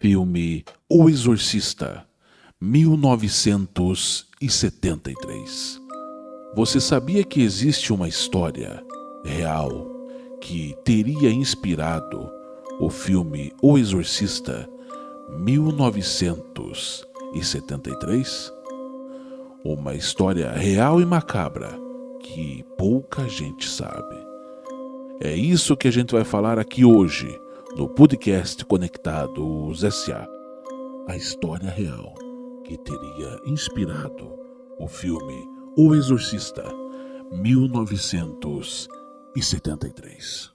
Filme O Exorcista, 1973. Você sabia que existe uma história real que teria inspirado o filme O Exorcista, 1973? Uma história real e macabra que pouca gente sabe. É isso que a gente vai falar aqui hoje, no podcast Conectados S.A. A história real que teria inspirado o filme O Exorcista, 1973.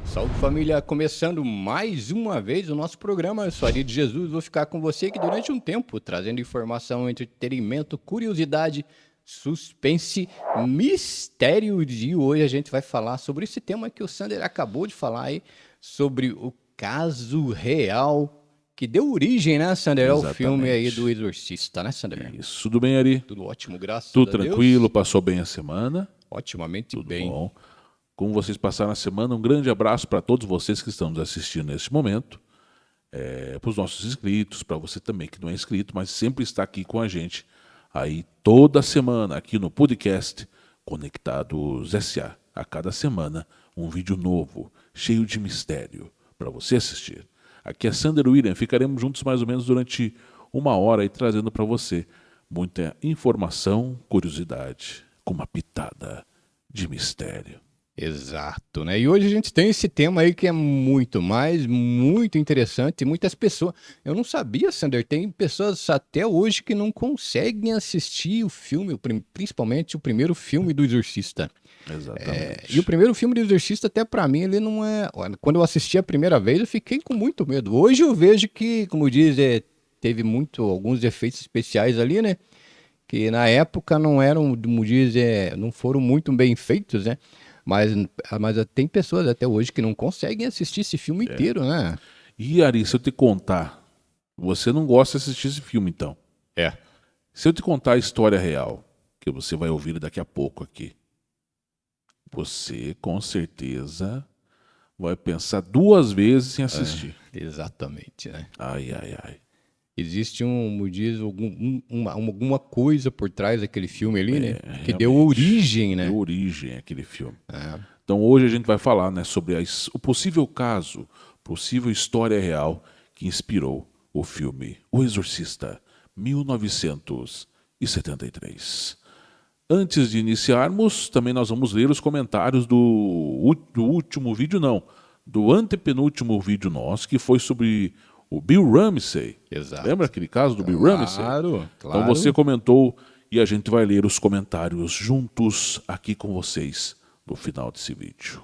Salve família, começando mais uma vez o nosso programa. Eu sou Ari de Jesus, vou ficar com você aqui durante um tempo, trazendo informação, entretenimento, curiosidade, suspense, mistério. E hoje a gente vai falar sobre esse tema que o Sander acabou de falar aí, sobre o caso real que deu origem, né, Sander, ao filme aí do Exorcista, né, Sander? Isso, tudo bem, Ari? Tudo ótimo, graças a Tudo Deus. tranquilo, passou bem a semana? Otimamente Tudo bem. bom. Como vocês passaram a semana, um grande abraço para todos vocês que estão nos assistindo neste momento, para os nossos inscritos, para você também que não é inscrito, mas sempre está aqui com a gente, aí toda semana, aqui no podcast Conectados S.A. A cada semana, um vídeo novo, cheio de mistério, para você assistir. Aqui é Sander William, ficaremos juntos mais ou menos durante uma hora aí, trazendo para você muita informação, curiosidade, com uma pitada de mistério. Exato, né? E hoje a gente tem esse tema aí que é muito interessante. E muitas pessoas. Eu não sabia, Sander, tem pessoas até hoje que não conseguem assistir o filme, principalmente o primeiro filme do Exorcista. Exatamente. E o primeiro filme do Exorcista, até pra mim, ele não é. Quando eu assisti a primeira vez, eu fiquei com muito medo. Hoje eu vejo que, como diz, teve alguns efeitos especiais ali, né? Que na época não eram, como diz, não foram muito bem feitos, né? Mas tem pessoas até hoje que não conseguem assistir esse filme inteiro, né? E Ari, se eu te contar, você não gosta de assistir esse filme então. É. Se eu te contar a história real, que você vai ouvir daqui a pouco aqui, você com certeza vai pensar duas vezes em assistir. Exatamente, né? Ai, ai, ai. Existe como diz, alguma coisa por trás daquele filme ali, né? Que deu Realmente, origem, né? Deu origem àquele filme. É. Então hoje a gente vai falar, né, sobre o possível caso, possível história real que inspirou o filme O Exorcista, 1973. Antes de iniciarmos, também nós vamos ler os comentários do último vídeo, não, do antepenúltimo vídeo nosso, que foi sobre o Bill Ramsey. Exato. Lembra aquele caso do Bill Ramsey? Claro. Então você comentou e a gente vai ler os comentários juntos aqui com vocês no final desse vídeo.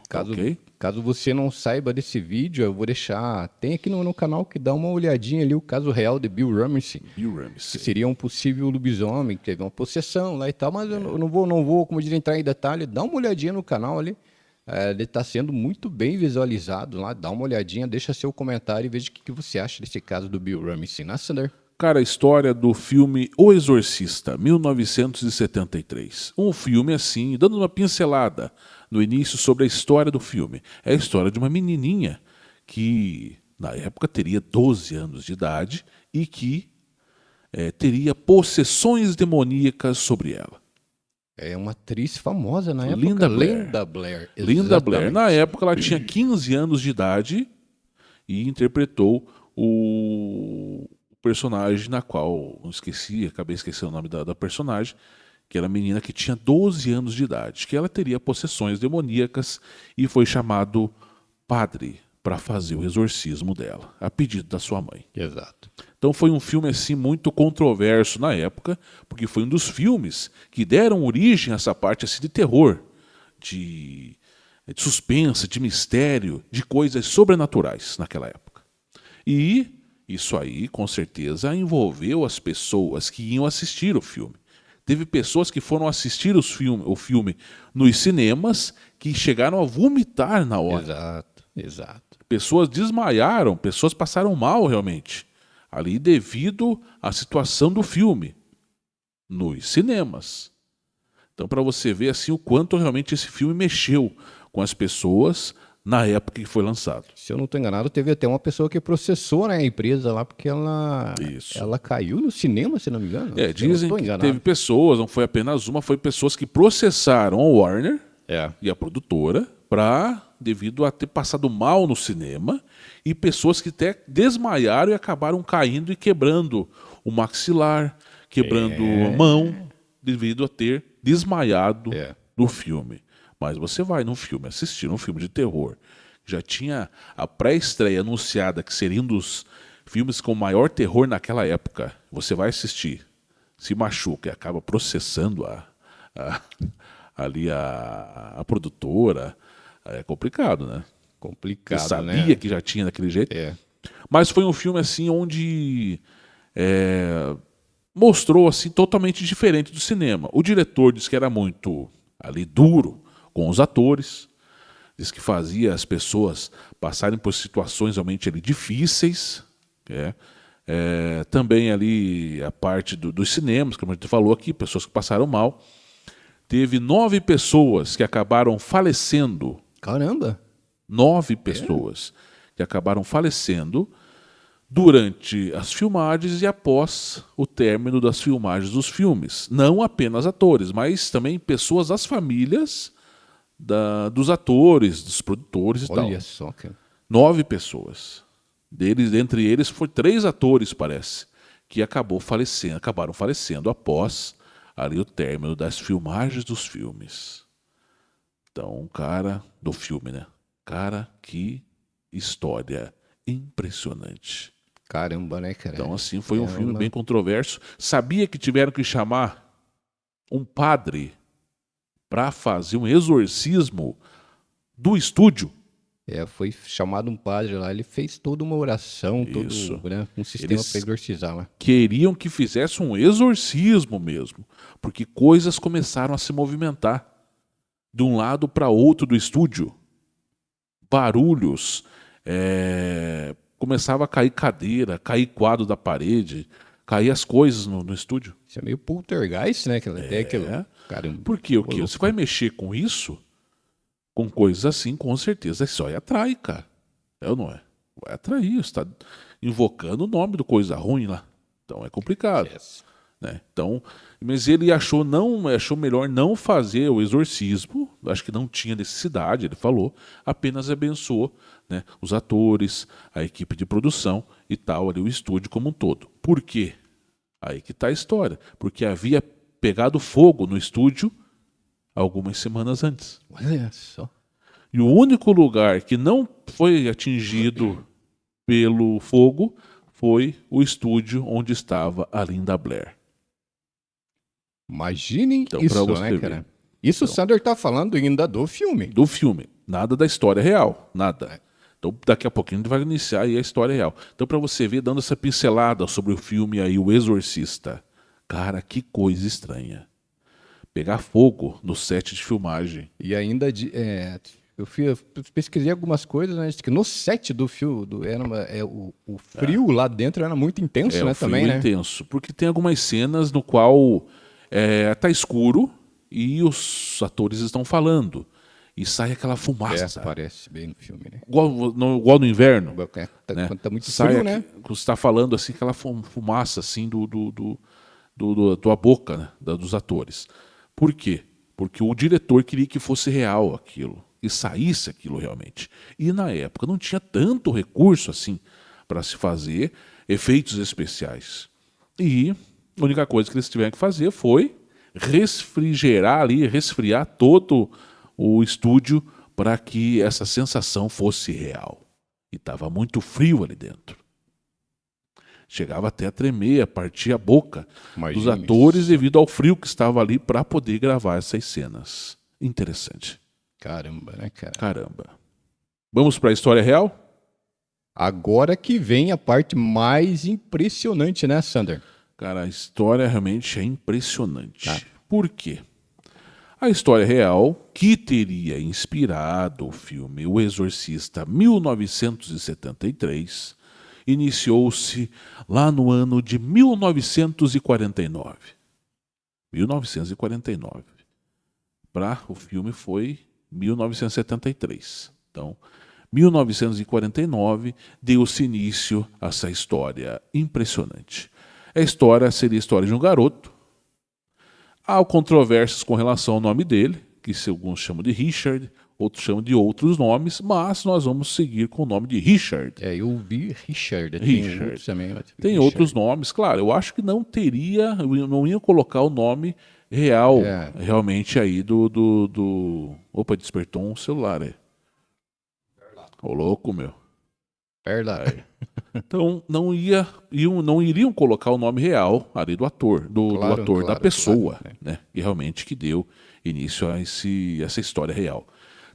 Caso você não saiba desse vídeo, eu vou deixar. Tem aqui no canal que dá uma olhadinha ali, o caso real de Bill Ramsey. Bill Ramsey. Que seria um possível lobisomem, que teve uma possessão lá e tal, mas eu não vou, como dizer, entrar em detalhe. Dá uma olhadinha no canal ali. Ele está sendo muito bem visualizado lá. Dá uma olhadinha, deixa seu comentário e veja o que você acha desse caso do Bill Ramsey, né, Sander? Cara, a história do filme O Exorcista, 1973. Um filme assim, dando uma pincelada no início sobre a história do filme. É a história de uma menininha que, na época, teria 12 anos de idade e que teria possessões demoníacas sobre ela. É uma atriz famosa na época. Linda Blair. Linda Blair. Linda Blair. Exatamente. Na época, ela tinha 15 anos de idade e interpretou o personagem na qual, acabei esquecendo o nome da personagem, que era a menina que tinha 12 anos de idade, que ela teria possessões demoníacas e foi chamado padre para fazer o exorcismo dela, a pedido da sua mãe. Exato. Então foi um filme assim muito controverso na época, porque foi um dos filmes que deram origem a essa parte assim, de terror, de suspense, de mistério, de coisas sobrenaturais naquela época. E isso aí, com certeza, envolveu as pessoas que iam assistir o filme. Teve pessoas que foram assistir o filme nos cinemas que chegaram a vomitar na hora. Exato. Pessoas desmaiaram, pessoas passaram mal realmente, ali devido à situação do filme, nos cinemas. Então, para você ver assim o quanto realmente esse filme mexeu com as pessoas na época que foi lançado. Se eu não estou enganado, teve até uma pessoa que processou, né, a empresa lá porque Isso. ela caiu no cinema, se não me engano. Se eu não Dizem tô que enganado. teve pessoas, não foi apenas uma, foi pessoas que processaram a Warner e a produtora devido a ter passado mal no cinema, e pessoas que até desmaiaram e acabaram caindo e quebrando o maxilar, quebrando a mão, devido a ter desmaiado no filme. Mas você vai num filme, assistir um filme de terror, já tinha a pré-estreia anunciada que seria um dos filmes com maior terror naquela época. Você vai assistir, se machuca e acaba processando a produtora. É complicado, né? Complicado, Você sabia né? que já tinha daquele jeito. Mas foi um filme assim onde mostrou assim totalmente diferente do cinema. O diretor disse que era muito ali duro com os atores, disse que fazia as pessoas passarem por situações realmente ali difíceis. Também ali a parte dos cinemas, como a gente falou aqui, pessoas que passaram mal. Teve 9 pessoas que acabaram falecendo. Caramba! 9 pessoas que acabaram falecendo durante as filmagens e após o término das filmagens dos filmes. Não apenas atores, mas também pessoas das famílias dos atores, dos produtores e tal. Olha só, cara. 9 pessoas. Entre eles, foi 3 atores, parece, que acabaram falecendo após ali o término das filmagens dos filmes. Então, cara, do filme, né? Cara, que história impressionante. Caramba, né, cara? Então, assim, foi um filme bem controverso. Sabia que tiveram que chamar um padre para fazer um exorcismo do estúdio? Foi chamado um padre lá, ele fez toda uma oração, Isso. todo, né, um sistema para exorcizar lá. Queriam que fizesse um exorcismo mesmo, porque coisas começaram a se movimentar de um lado para outro do estúdio. Barulhos, começava a cair cadeira, cair quadro da parede, cair as coisas no estúdio. Isso é meio poltergeist, né? Caramba. Por quê? O quê? Você vai mexer com isso? Com coisas assim, com certeza, isso aí atrai, cara. É ou não é? Vai atrair, você está invocando o nome do coisa ruim lá. Então é complicado. Né? Então, mas ele achou melhor não fazer o exorcismo, acho que não tinha necessidade, ele falou, apenas abençoou, né, os atores, a equipe de produção e tal, ali, o estúdio como um todo. Por quê? Aí que está a história. Porque havia pegado fogo no estúdio algumas semanas antes. Olha só. E o único lugar que não foi atingido pelo fogo foi o estúdio onde estava a Linda Blair. Imaginem Então, isso, pra você né, ver. cara? Isso o Sander tá falando ainda do filme. Do filme. Nada da história real. Nada. Então, daqui a pouquinho a gente vai iniciar aí a história real. Então, para você ver, dando essa pincelada sobre o filme aí, O Exorcista. Cara, que coisa estranha. Pegar fogo no set de filmagem. E ainda eu pesquisei algumas coisas, né? Diz que no set do filme o frio lá dentro era muito intenso, né? O frio Também, né? intenso. Porque tem algumas cenas no qual tá escuro e os atores estão falando. E sai aquela fumaça. Aparece bem no filme, né? Igual no inverno. Né? Quando tá muito Sai frio, aqui, né? você está falando assim, aquela fumaça assim da boca, né, dos atores. Por quê? Porque o diretor queria que fosse real aquilo, e saísse aquilo realmente. E na época não tinha tanto recurso assim para se fazer efeitos especiais. E a única coisa que eles tiveram que fazer foi resfriar todo o estúdio para que essa sensação fosse real. E estava muito frio ali dentro. Chegava até a tremer, a partir a boca dos atores devido ao frio que estava ali para poder gravar essas cenas. Interessante. Caramba, né, cara? Caramba. Vamos para a história real? Agora que vem a parte mais impressionante, né, Sander? Cara, a história realmente é impressionante. Por quê? A história real, que teria inspirado o filme O Exorcista 1973, iniciou-se lá no ano de 1949. 1949. para o filme foi 1973. Então, 1949 deu-se início a essa história impressionante. A história seria a história de um garoto. Há controvérsias com relação ao nome dele, que alguns chamam de Richard, outros chamam de outros nomes, mas nós vamos seguir com o nome de Richard. Eu vi Richard. Tem Richard. outros também. Tem Richard. outros nomes, claro. Eu acho que não ia colocar o nome real, realmente aí do... Opa, despertou um celular aí. Ô louco, meu. Verdade. Então, não iriam colocar o nome real ali do ator, da pessoa, claro, né? E realmente que deu início a essa história real.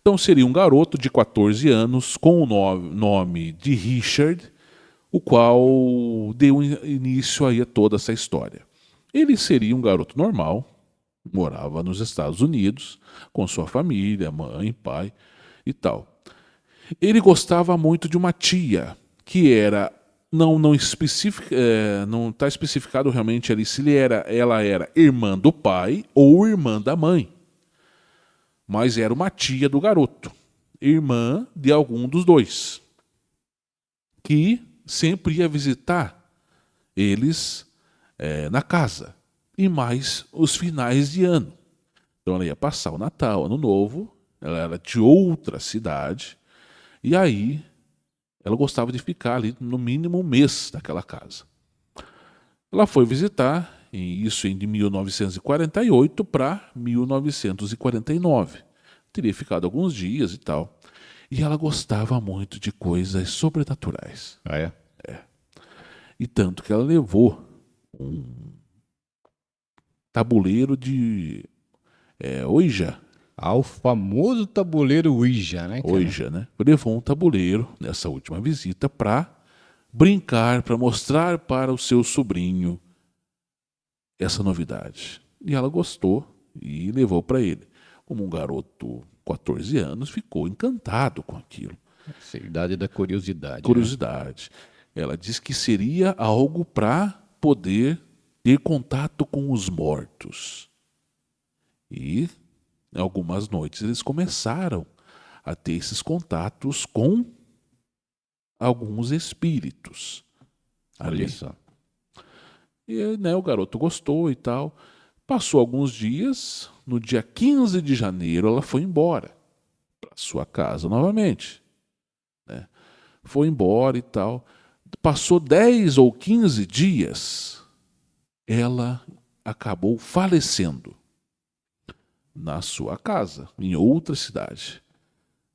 Então, seria um garoto de 14 anos com o nome de Richard, o qual deu início aí a toda essa história. Ele seria um garoto normal, morava nos Estados Unidos, com sua família, mãe, pai e tal. Ele gostava muito de uma tia, que era, não está especificado realmente ali se ela era irmã do pai ou irmã da mãe. Mas era uma tia do garoto, irmã de algum dos dois, que sempre ia visitar eles na casa, e mais os finais de ano. Então ela ia passar o Natal, Ano Novo, ela era de outra cidade, e aí ela gostava de ficar ali no mínimo um mês naquela casa. Ela foi visitar, isso de 1948 para 1949. Teria ficado alguns dias e tal. E ela gostava muito de coisas sobrenaturais. Ah, é? E tanto que ela levou um tabuleiro de Ouija. O famoso tabuleiro Ouija, né? Ouija, né? Levou um tabuleiro nessa última visita para brincar, para mostrar para o seu sobrinho essa novidade. E ela gostou e levou para ele. Como um garoto, 14 anos, ficou encantado com aquilo. Essa idade da curiosidade. Curiosidade. Né? Ela disse que seria algo para poder ter contato com os mortos. E algumas noites eles começaram a ter esses contatos com alguns espíritos. Olha só. E o garoto gostou e tal. Passou alguns dias, no dia 15 de janeiro ela foi embora para sua casa novamente. Né? Foi embora e tal. Passou 10 ou 15 dias, ela acabou falecendo na sua casa, em outra cidade.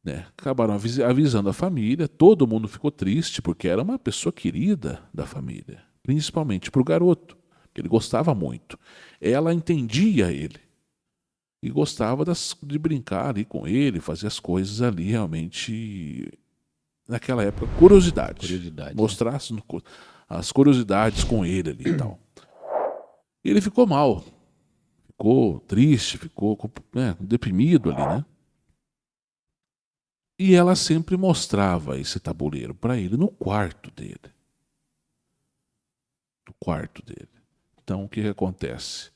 Né? Acabaram avisando a família, todo mundo ficou triste, porque era uma pessoa querida da família, principalmente para o garoto, que ele gostava muito. Ela entendia ele e gostava de brincar ali com ele, fazer as coisas ali realmente, naquela época, curiosidade. Mostrar as curiosidades com ele ali e tal. Ele ficou mal. Ficou triste, ficou deprimido ali, né? E ela sempre mostrava esse tabuleiro para ele no quarto dele. No quarto dele. Então, o que acontece?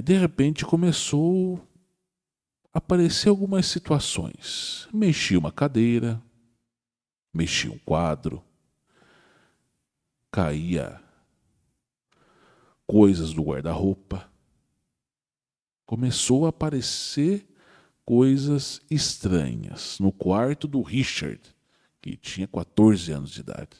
De repente começou a aparecer algumas situações. Mexia uma cadeira, mexia um quadro, caía coisas do guarda-roupa. Começou a aparecer coisas estranhas no quarto do Richard, que tinha 14 anos de idade.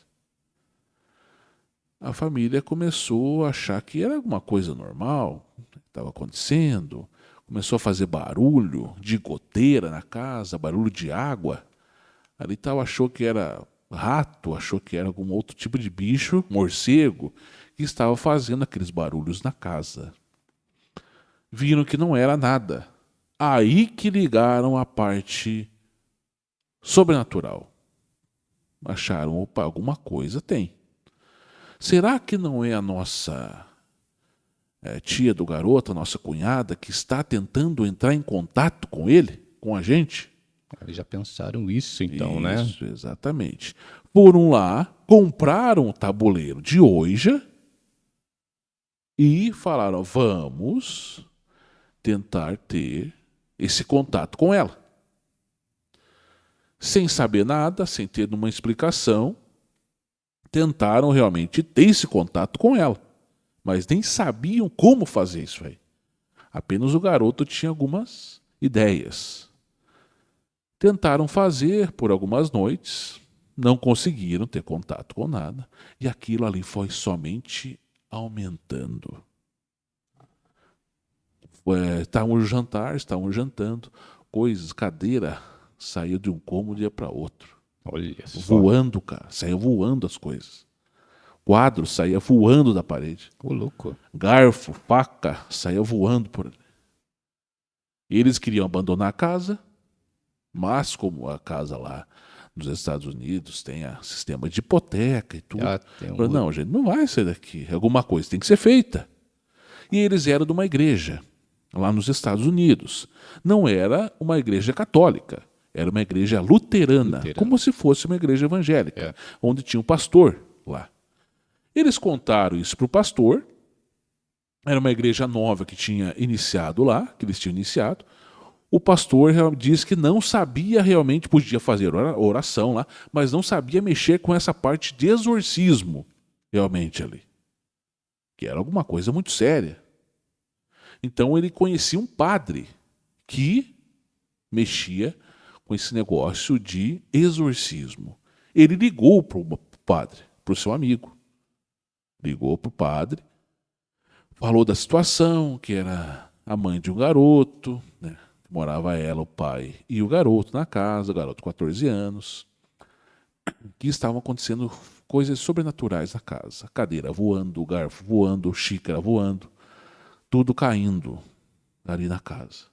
A família começou a achar que era alguma coisa normal, que estava acontecendo. Começou a fazer barulho de goteira na casa, barulho de água. Ali tal, achou que era rato, achou que era algum outro tipo de bicho, morcego, que estava fazendo aqueles barulhos na casa. Viram que não era nada. Aí que ligaram a parte sobrenatural. Acharam, opa, alguma coisa tem. Será que não é a nossa tia do garoto, a nossa cunhada, que está tentando entrar em contato com ele, com a gente? Eles já pensaram isso então, né? Isso, exatamente. Foram lá, compraram um tabuleiro de Ouija e falaram, vamos tentar ter esse contato com ela. Sem saber nada, sem ter uma explicação, tentaram realmente ter esse contato com ela, mas nem sabiam como fazer isso aí. Apenas o garoto tinha algumas ideias. Tentaram fazer por algumas noites, não conseguiram ter contato com nada, e aquilo ali foi somente aumentando. Estavam jantando, coisas, cadeira saiu de um cômodo e ia para outro. Olha só. Voando, cara, saía voando as coisas. Quadro saía voando da parede. Ô, louco. Garfo, faca, saía voando por ali. Eles queriam abandonar a casa, mas como a casa lá nos Estados Unidos tem sistema de hipoteca e tudo, falaram, não, gente, não vai sair daqui. Alguma coisa tem que ser feita. E eles eram de uma igreja lá nos Estados Unidos. Não era uma igreja católica, era uma igreja luterana. Como se fosse uma igreja evangélica, onde tinha um pastor lá. Eles contaram isso para o pastor. Era uma igreja nova que tinha iniciado lá, que eles tinham iniciado. O pastor disse que não sabia realmente, podia fazer oração lá, mas não sabia mexer com essa parte de exorcismo, realmente ali. Que era alguma coisa muito séria. Então ele conhecia um padre que mexia com esse negócio de exorcismo. Ele ligou para o padre, para o seu amigo. Ligou para o padre, falou da situação, que era a mãe de um garoto, né? Morava ela, o pai e o garoto na casa, o garoto de 14 anos, que estavam acontecendo coisas sobrenaturais na casa. Cadeira voando, o garfo voando, xícara voando, tudo caindo ali na casa.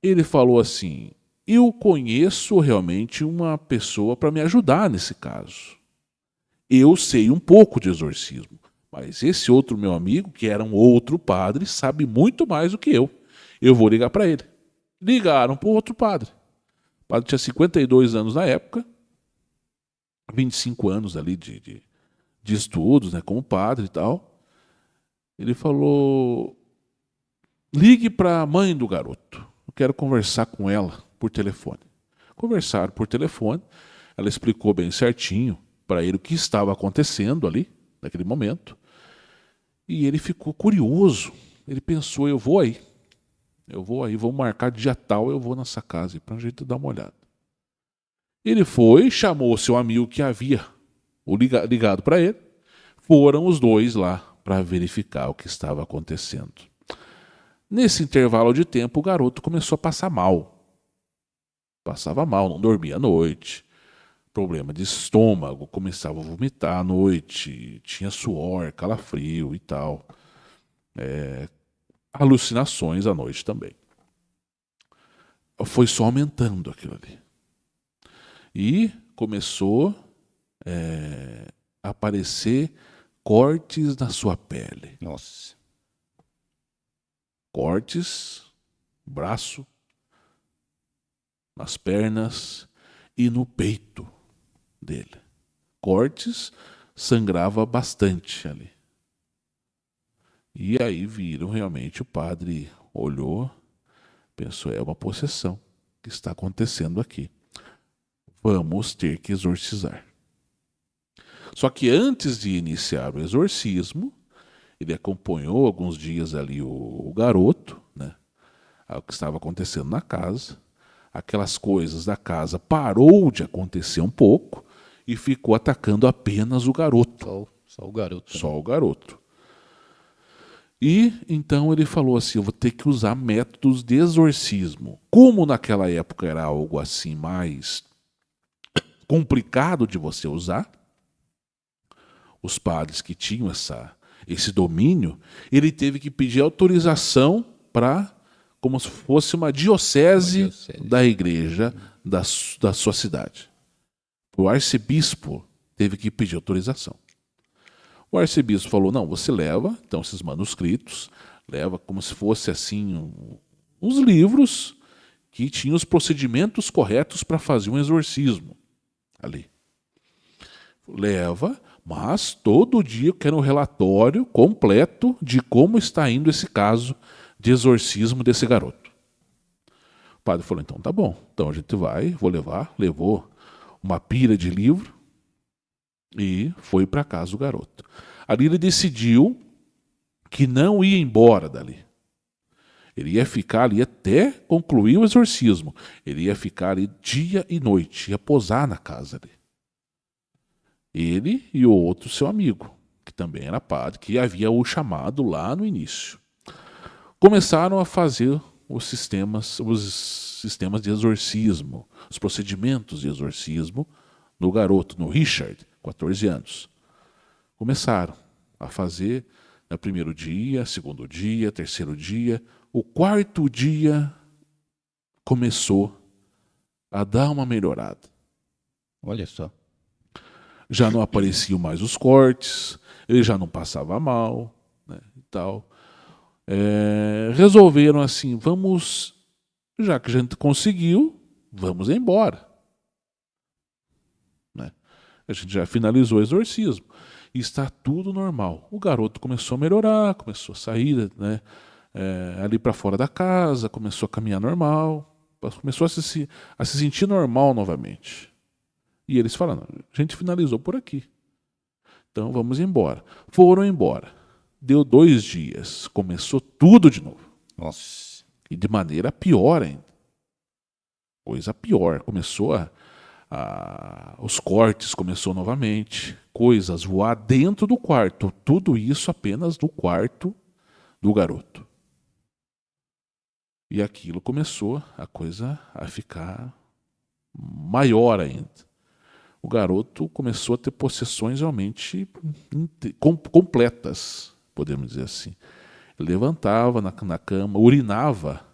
Ele falou assim, eu conheço realmente uma pessoa para me ajudar nesse caso. Eu sei um pouco de exorcismo, mas esse outro meu amigo, que era um outro padre, sabe muito mais do que eu. Eu vou ligar para ele. Ligaram para o outro padre. O padre tinha 52 anos na época, 25 anos ali de estudos, né, como padre e tal. Ele falou, ligue para a mãe do garoto. Eu quero conversar com ela por telefone. Conversaram por telefone. Ela explicou bem certinho para ele o que estava acontecendo ali, naquele momento. E ele ficou curioso. Ele pensou, eu vou aí, vamos marcar dia tal, eu vou nessa casa para a gente dar uma olhada. Ele foi, chamou o seu amigo que havia ligado para ele. Foram os dois lá para verificar o que estava acontecendo. Nesse intervalo de tempo, o garoto começou a passar mal. Passava mal, não dormia à noite. Problema de estômago, começava a vomitar à noite, tinha suor, calafrio e tal. Alucinações à noite também. Foi só aumentando aquilo ali. E começou a aparecer cortes na sua pele. Nossa. Cortes, braço, nas pernas e no peito dele. Cortes, sangrava bastante ali. E aí viram realmente, o padre olhou, pensou, é uma possessão que está acontecendo aqui. Vamos ter que exorcizar. Só que antes de iniciar o exorcismo, ele acompanhou alguns dias ali o garoto, né? O que estava acontecendo na casa. Aquelas coisas da casa parou de acontecer um pouco e ficou atacando apenas o garoto. Só o garoto. Só o garoto. E então ele falou assim, eu vou ter que usar métodos de exorcismo. Como naquela época era algo assim mais complicado de você usar, os padres que tinham esse domínio, ele teve que pedir autorização para, como se fosse uma diocese da igreja da sua cidade. O arcebispo teve que pedir autorização. O arcebispo falou, não, você leva então esses manuscritos, leva como se fosse assim uns livros que tinham os procedimentos corretos para fazer um exorcismo ali. Leva, mas todo dia eu quero um relatório completo de como está indo esse caso de exorcismo desse garoto. O padre falou, então tá bom, então a gente vai, vou levar. Levou uma pilha de livro e foi para casa do garoto. Ali ele decidiu que não ia embora dali. Ele ia ficar ali até concluir o exorcismo. Ele ia ficar ali dia e noite, ia posar na casa ali. Ele e o outro seu amigo, que também era padre, que havia o chamado lá no início. Começaram a fazer os sistemas de exorcismo, os procedimentos de exorcismo no garoto, no Richard, 14 anos. Começaram a fazer no primeiro dia, segundo dia, terceiro dia. O quarto dia começou a dar uma melhorada. Olha só. Já não apareciam mais os cortes, ele já não passava mal, né, e tal. Resolveram assim, vamos, já que a gente conseguiu, vamos embora. Né? A gente já finalizou o exorcismo. E está tudo normal. O garoto começou a melhorar, começou a sair, né, ali para fora da casa, começou a caminhar normal, começou a se sentir normal novamente. E eles falaram, a gente finalizou por aqui. Então vamos embora. Foram embora. Deu 2 dias. Começou tudo de novo. Nossa. E de maneira pior ainda. Coisa pior. Começou os cortes começou novamente. Coisas voar dentro do quarto. Tudo isso apenas no quarto do garoto. E aquilo começou a coisa a ficar maior ainda. O garoto começou a ter possessões realmente completas, podemos dizer assim. Ele levantava na cama, urinava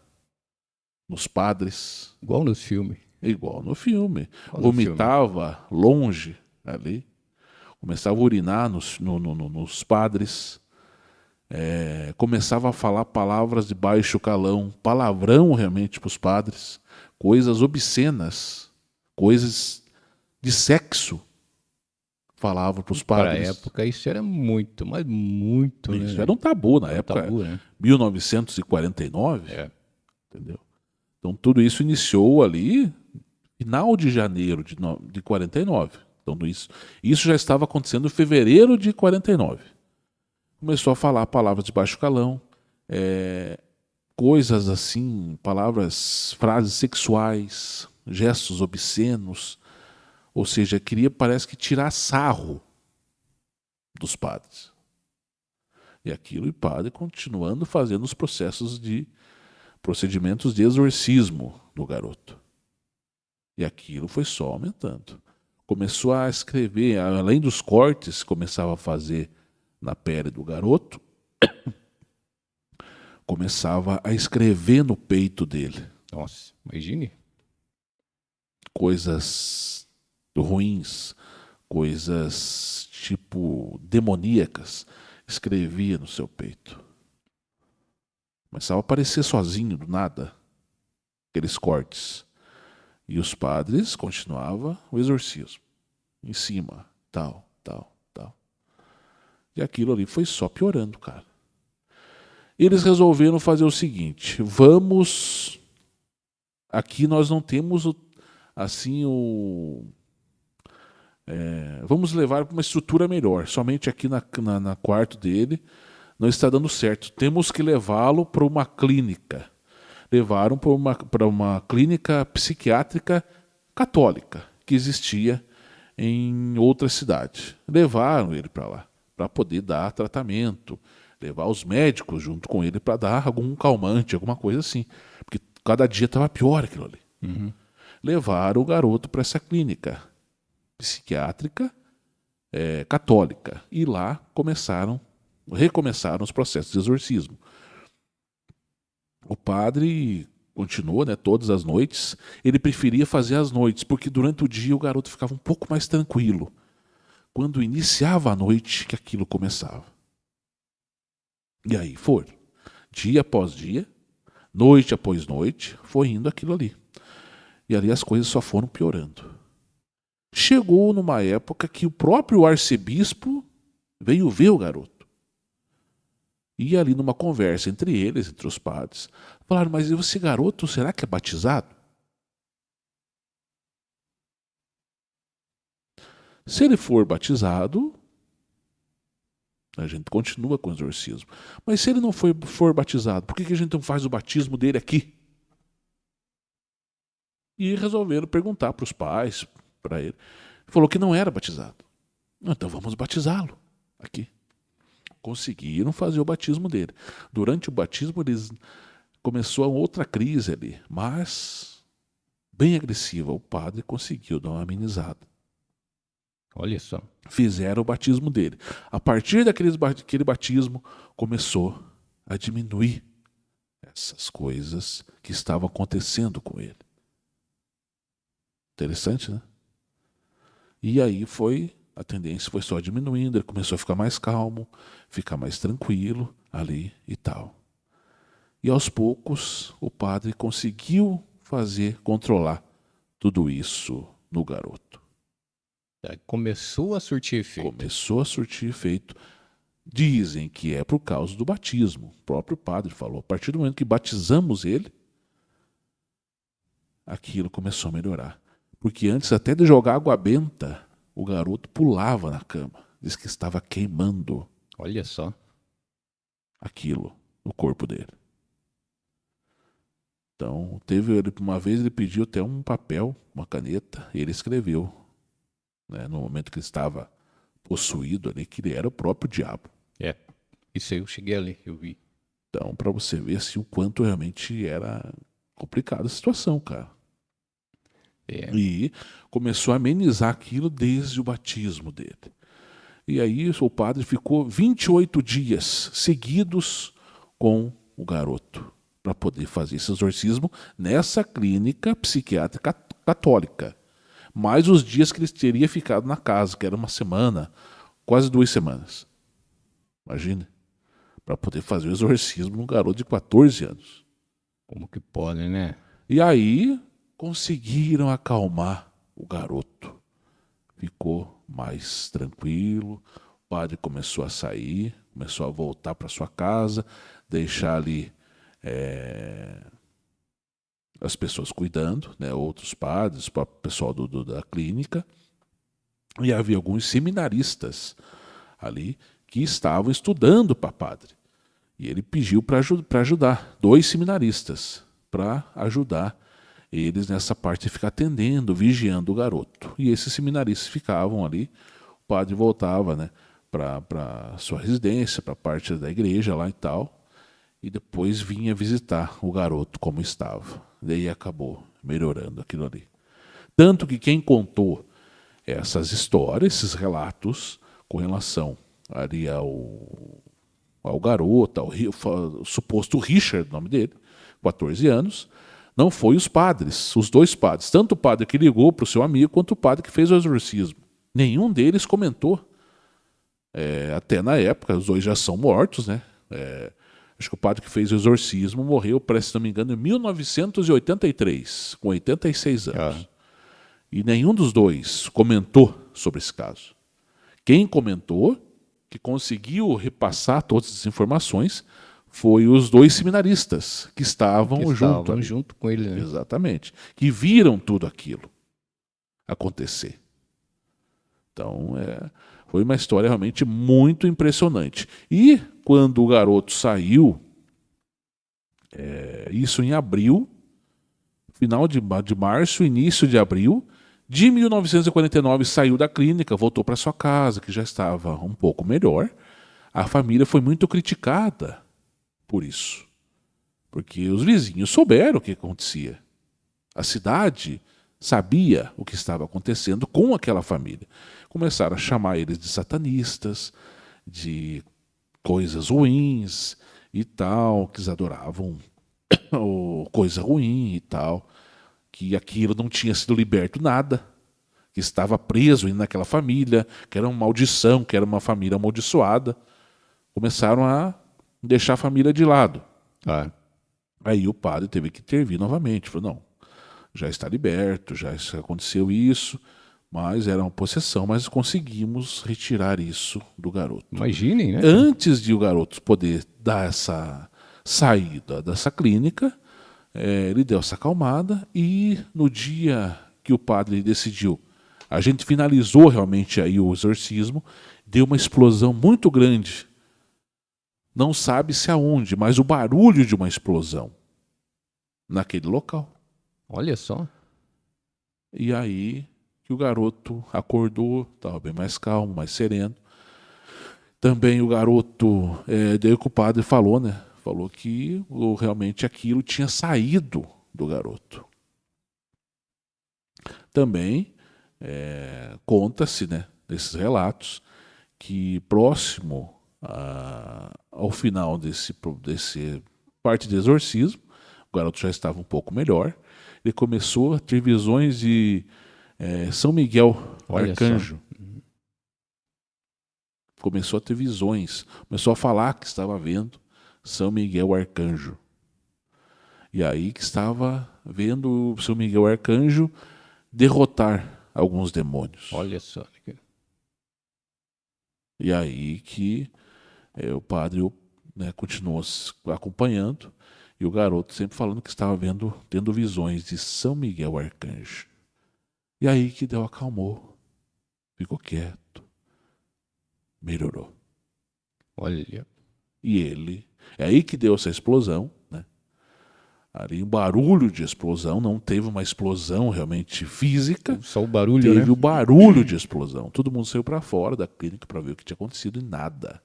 nos padres. Igual nos filmes. Igual no filme. Vomitava longe ali. Começava a urinar nos padres. Começava a falar palavras de baixo calão, palavrão realmente para os padres. Coisas obscenas, coisas de sexo, falava para os padres. Para a época isso era muito, mas muito. Isso né? era um tabu na época. Tabu, né? 1949. Entendeu? Então tudo isso iniciou ali final de janeiro de 49. Então isso já estava acontecendo em fevereiro de 49. Começou a falar palavras de baixo calão, coisas assim, frases sexuais, gestos obscenos. Ou seja, parece que tirar sarro dos padres. E aquilo, e o padre continuando fazendo os procedimentos de exorcismo do garoto. E aquilo foi só aumentando. Começou a escrever, além dos cortes que começava a fazer na pele do garoto, começava a escrever no peito dele. Nossa, imagine. Coisas ruins, coisas tipo demoníacas, escrevia no seu peito. Começava a aparecer sozinho, do nada, aqueles cortes. E os padres continuavam o exorcismo. Em cima, tal. E aquilo ali foi só piorando, cara. Eles resolveram fazer o seguinte, aqui nós não temos vamos levar para uma estrutura melhor. Somente aqui na quarto dele não está dando certo. Temos que levá-lo para uma clínica. Levaram para uma clínica psiquiátrica católica que existia em outra cidade. Levaram ele para lá para poder dar tratamento. Levar os médicos junto com ele para dar algum calmante, alguma coisa assim. Porque cada dia estava pior aquilo ali. Uhum. Levaram o garoto para essa clínica psiquiátrica católica. E lá recomeçaram os processos de exorcismo. O padre continuou, né, todas as noites. Ele preferia fazer às noites, porque durante o dia o garoto ficava um pouco mais tranquilo. Quando iniciava a noite, que aquilo começava. E aí foi. Dia após dia, noite após noite, foi indo aquilo ali. E ali as coisas só foram piorando. Chegou numa época que o próprio arcebispo veio ver o garoto. E ali numa conversa entre eles, entre os padres, falaram, mas esse garoto, será que é batizado? Se ele for batizado, a gente continua com o exorcismo. Mas se ele não for batizado, por que a gente não faz o batismo dele aqui? E resolveram perguntar para os pais, para ele. Falou que não era batizado. Então vamos batizá-lo aqui. Conseguiram fazer o batismo dele. Durante o batismo, começou a outra crise ali, mas bem agressiva. O padre conseguiu dar uma amenizada. Olha só. Fizeram o batismo dele. A partir daquele batismo, começou a diminuir essas coisas que estavam acontecendo com ele. Interessante, né? E aí a tendência foi só diminuindo, ele começou a ficar mais calmo, ficar mais tranquilo ali e tal. E aos poucos o padre conseguiu controlar tudo isso no garoto. Começou a surtir efeito. Começou a surtir efeito. Dizem que é por causa do batismo. O próprio padre falou, a partir do momento que batizamos ele, aquilo começou a melhorar. Porque antes até de jogar água benta, o garoto pulava na cama. Diz que estava queimando. Olha só. Aquilo no corpo dele. Então, uma vez ele pediu até um papel, uma caneta, e ele escreveu, né, no momento que ele estava possuído ali, que ele era o próprio diabo. Isso aí eu cheguei ali, eu vi. Então, para você ver assim, o quanto realmente era complicada a situação, cara. E começou a amenizar aquilo desde o batismo dele. E aí o padre ficou 28 dias seguidos com o garoto para poder fazer esse exorcismo nessa clínica psiquiátrica católica. Mais os dias que ele teria ficado na casa, que era uma semana, quase 2 semanas. Imagine. Para poder fazer o exorcismo num garoto de 14 anos. Como que pode, né? E aí conseguiram acalmar o garoto. Ficou mais tranquilo. O padre começou a sair, começou a voltar para sua casa, deixar ali as pessoas cuidando, né, outros padres, o pessoal da clínica. E havia alguns seminaristas ali que estavam estudando para padre. E ele pediu para ajudar 2 seminaristas para ajudar eles nessa parte de ficar atendendo, vigiando o garoto. E esses seminaristas ficavam ali, o padre voltava, né, para sua residência, para a parte da igreja lá e tal, e depois vinha visitar o garoto como estava. Daí acabou melhorando aquilo ali. Tanto que quem contou essas histórias, esses relatos, com relação ali ao garoto, ao suposto Richard, o nome dele, 14 anos, não foi os padres, os 2 padres, tanto o padre que ligou para o seu amigo, quanto o padre que fez o exorcismo. Nenhum deles comentou. Até na época, os 2 já são mortos, né? Acho que o padre que fez o exorcismo morreu, se não me engano, em 1983, com 86 anos. E nenhum dos 2 comentou sobre esse caso. Quem comentou, que conseguiu repassar todas as informações, foi os 2 seminaristas que estavam junto com ele, né? Exatamente. Que viram tudo aquilo acontecer. Então, foi uma história realmente muito impressionante. E quando o garoto saiu, isso em abril, final de março, início de abril, de 1949, saiu da clínica, voltou para sua casa, que já estava um pouco melhor. A família foi muito criticada por isso. Porque os vizinhos souberam o que acontecia. A cidade sabia o que estava acontecendo com aquela família. Começaram a chamar eles de satanistas, de coisas ruins e tal, que eles adoravam coisa ruim e tal, que aquilo não tinha sido liberto nada, que estava preso ainda naquela família, que era uma maldição, que era uma família amaldiçoada. Começaram a deixar a família de lado. Aí o padre teve que intervir novamente. Falou, não, já está liberto, já aconteceu isso, Mas era uma possessão, mas conseguimos retirar isso do garoto. Imaginem, né? Antes de o garoto poder dar essa saída dessa clínica, ele deu essa acalmada e no dia que o padre decidiu, a gente finalizou realmente aí o exorcismo, deu uma explosão muito grande. Não sabe-se aonde, mas o barulho de uma explosão naquele local. Olha só. E aí que o garoto acordou, estava bem mais calmo, mais sereno. Também o garoto, daí que o padre falou, né? Falou que realmente aquilo tinha saído do garoto. Também conta-se, né, nesses relatos, que próximo ao final desse parte de exorcismo, o garoto já estava um pouco melhor, ele começou a ter visões de São Miguel, Olha arcanjo. Começou a ter visões, começou a falar que estava vendo São Miguel Arcanjo. E aí que estava vendo o São Miguel Arcanjo derrotar alguns demônios. Olha só. E aí que o padre continuou acompanhando e o garoto sempre falando que estava tendo visões de São Miguel Arcanjo. E aí que Deus acalmou, ficou quieto, melhorou. Olha. E ele, é aí que deu essa explosão, né? Ali um barulho de explosão, não teve uma explosão realmente física. Só o barulho, teve né? o barulho de explosão. Todo mundo saiu para fora da clínica para ver o que tinha acontecido e nada.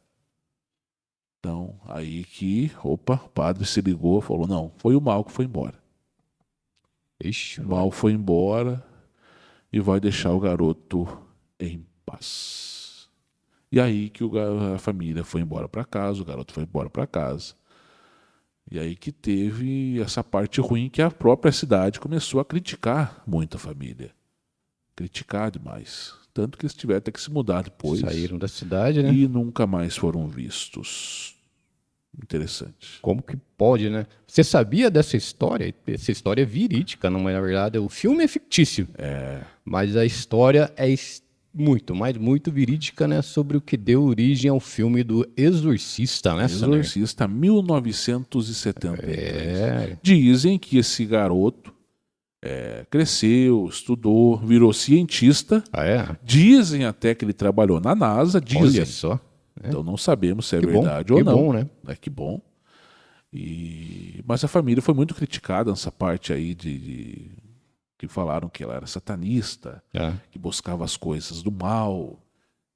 Então, aí que, o padre se ligou, falou, não, foi o mal que foi embora. Ixi, o mal foi embora e vai deixar o garoto em paz. E aí que a família foi embora para casa, o garoto foi embora para casa. E aí que teve essa parte ruim que a própria cidade começou a criticar muito a família. Criticar demais. Tanto que eles tiveram até que se mudar depois. Saíram da cidade, né? E nunca mais foram vistos. Interessante. Como que pode, né? Você sabia dessa história? Essa história é verídica, não é? Na verdade, o filme é fictício. Mas a história é muito, mas muito verídica, né? Sobre o que deu origem ao filme do Exorcista, né? Exorcista, 1973. Dizem que esse garoto cresceu, estudou, virou cientista. Ah, é? Dizem até que ele trabalhou na NASA. Dizem. Olha só. Então não sabemos se é Que verdade bom, ou não. Que bom, né? Que bom. Mas a família foi muito criticada nessa parte aí que falaram que ela era satanista, que buscava as coisas do mal,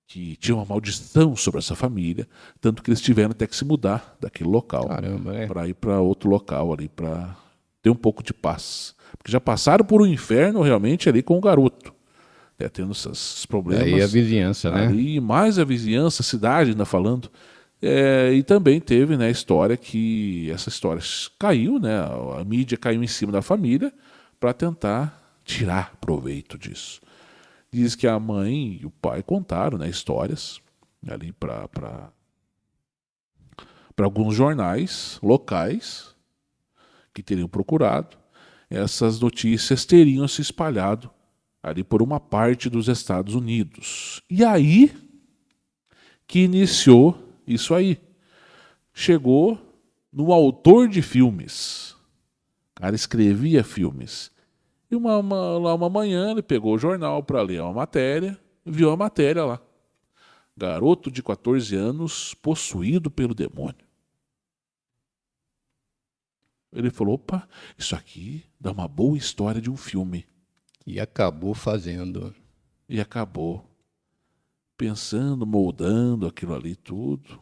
que tinha uma maldição sobre essa família, tanto que eles tiveram até que se mudar daquele local para ir para outro local ali para ter um pouco de paz, porque já passaram por um inferno realmente ali com o garoto, tendo esses problemas. Aí a vizinhança, né? Ali mais a vizinhança, a cidade ainda falando. E também teve, né, a história que essa história caiu, né, a mídia caiu em cima da família para tentar tirar proveito disso. Diz que a mãe e o pai contaram, né, histórias ali para alguns jornais locais que teriam procurado. Essas notícias teriam se espalhado ali por uma parte dos Estados Unidos. E aí que iniciou isso aí. Chegou no autor de filmes. O cara escrevia filmes. E uma manhã ele pegou o jornal para ler uma matéria, viu a matéria lá. Garoto de 14 anos possuído pelo demônio. Ele falou, opa, isso aqui dá uma boa história de um filme. E acabou fazendo. E acabou pensando, moldando aquilo ali tudo,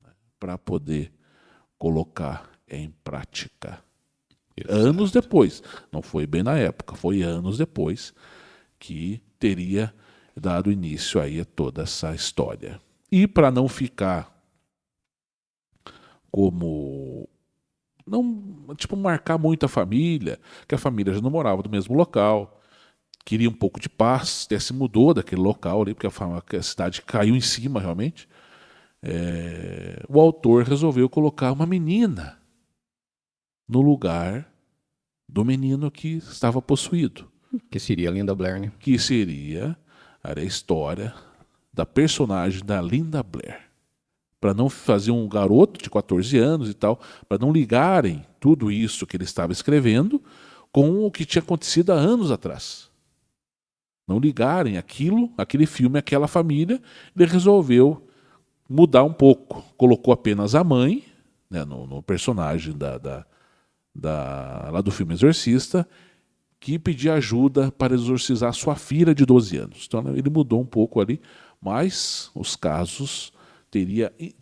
né, para poder colocar em prática. Exato. Anos depois, não foi bem na época, foi anos depois que teria dado início aí a toda essa história. E para não ficar como marcar muito a família, que a família já não morava no mesmo local, queria um pouco de paz, até se mudou daquele local ali, porque a cidade caiu em cima realmente. O autor resolveu colocar uma menina no lugar do menino que estava possuído. Que seria a Linda Blair, né? Que seria Era a história da personagem da Linda Blair. Para não fazer um garoto de 14 anos e tal, para não ligarem tudo isso que ele estava escrevendo com o que tinha acontecido há anos atrás. Não ligarem aquele filme, aquela família, ele resolveu mudar um pouco. Colocou apenas a mãe, né, no personagem lá do filme Exorcista, que pedia ajuda para exorcizar sua filha de 12 anos. Então ele mudou um pouco ali, mas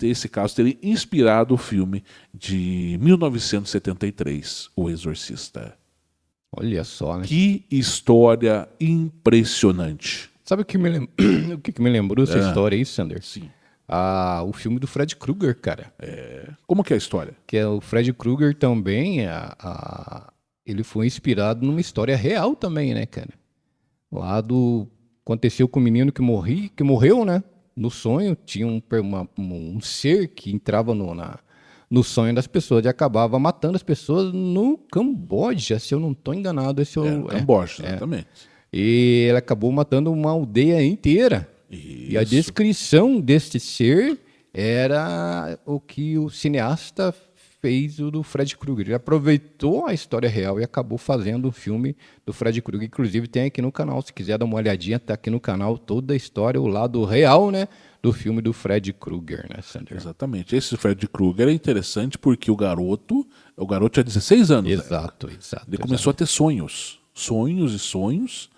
esse caso teria inspirado o filme de 1973, O Exorcista. Olha só, né? Que história impressionante. Sabe o que o que me lembrou essa história aí, Sander? Sim. O filme do Fred Krueger, cara. Como que é a história? Que é o Fred Krueger também, ele foi inspirado numa história real também, né, cara? Aconteceu com o menino que morreu, né? No sonho, tinha um ser que entrava no sonho das pessoas e acabava matando as pessoas no Camboja, se eu não estou enganado. Camboja, exatamente. E ele acabou matando uma aldeia inteira. Isso. E a descrição deste ser era o que o cineasta fez do Fred Krueger. Ele aproveitou a história real e acabou fazendo o filme do Fred Krueger. Inclusive tem aqui no canal, se quiser dar uma olhadinha, tá aqui no canal toda a história, o lado real, né, do filme do Fred Krueger, né, Sander? Exatamente. Esse Fred Krueger é interessante porque o garoto tinha 16 anos. Exato. Ele começou a ter sonhos. Sonhos e sonhos.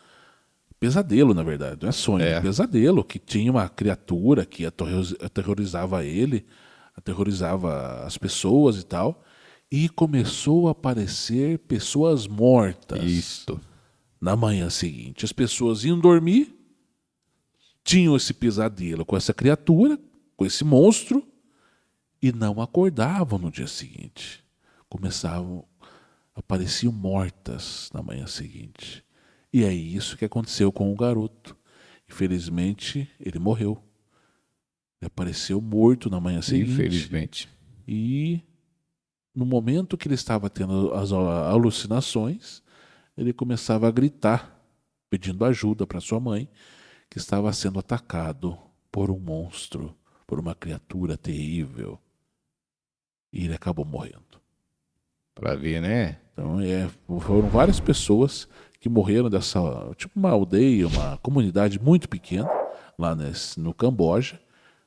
Pesadelo, na verdade. Não é sonho, é pesadelo. Que tinha uma criatura que aterrorizava ele, aterrorizava as pessoas e tal. E começou a aparecer pessoas mortas. Isso. Na manhã seguinte. As pessoas iam dormir, tinham esse pesadelo com essa criatura, com esse monstro, e não acordavam no dia seguinte. Apareciam mortas na manhã seguinte. E é isso que aconteceu com o garoto. Infelizmente, ele morreu. Ele apareceu morto na manhã seguinte. Infelizmente. E no momento que ele estava tendo as alucinações, ele começava a gritar, pedindo ajuda para sua mãe, que estava sendo atacado por um monstro, por uma criatura terrível. E ele acabou morrendo. Para ver, né? Então, foram várias pessoas que morreram dessa, tipo uma aldeia, uma comunidade muito pequena, lá no Camboja,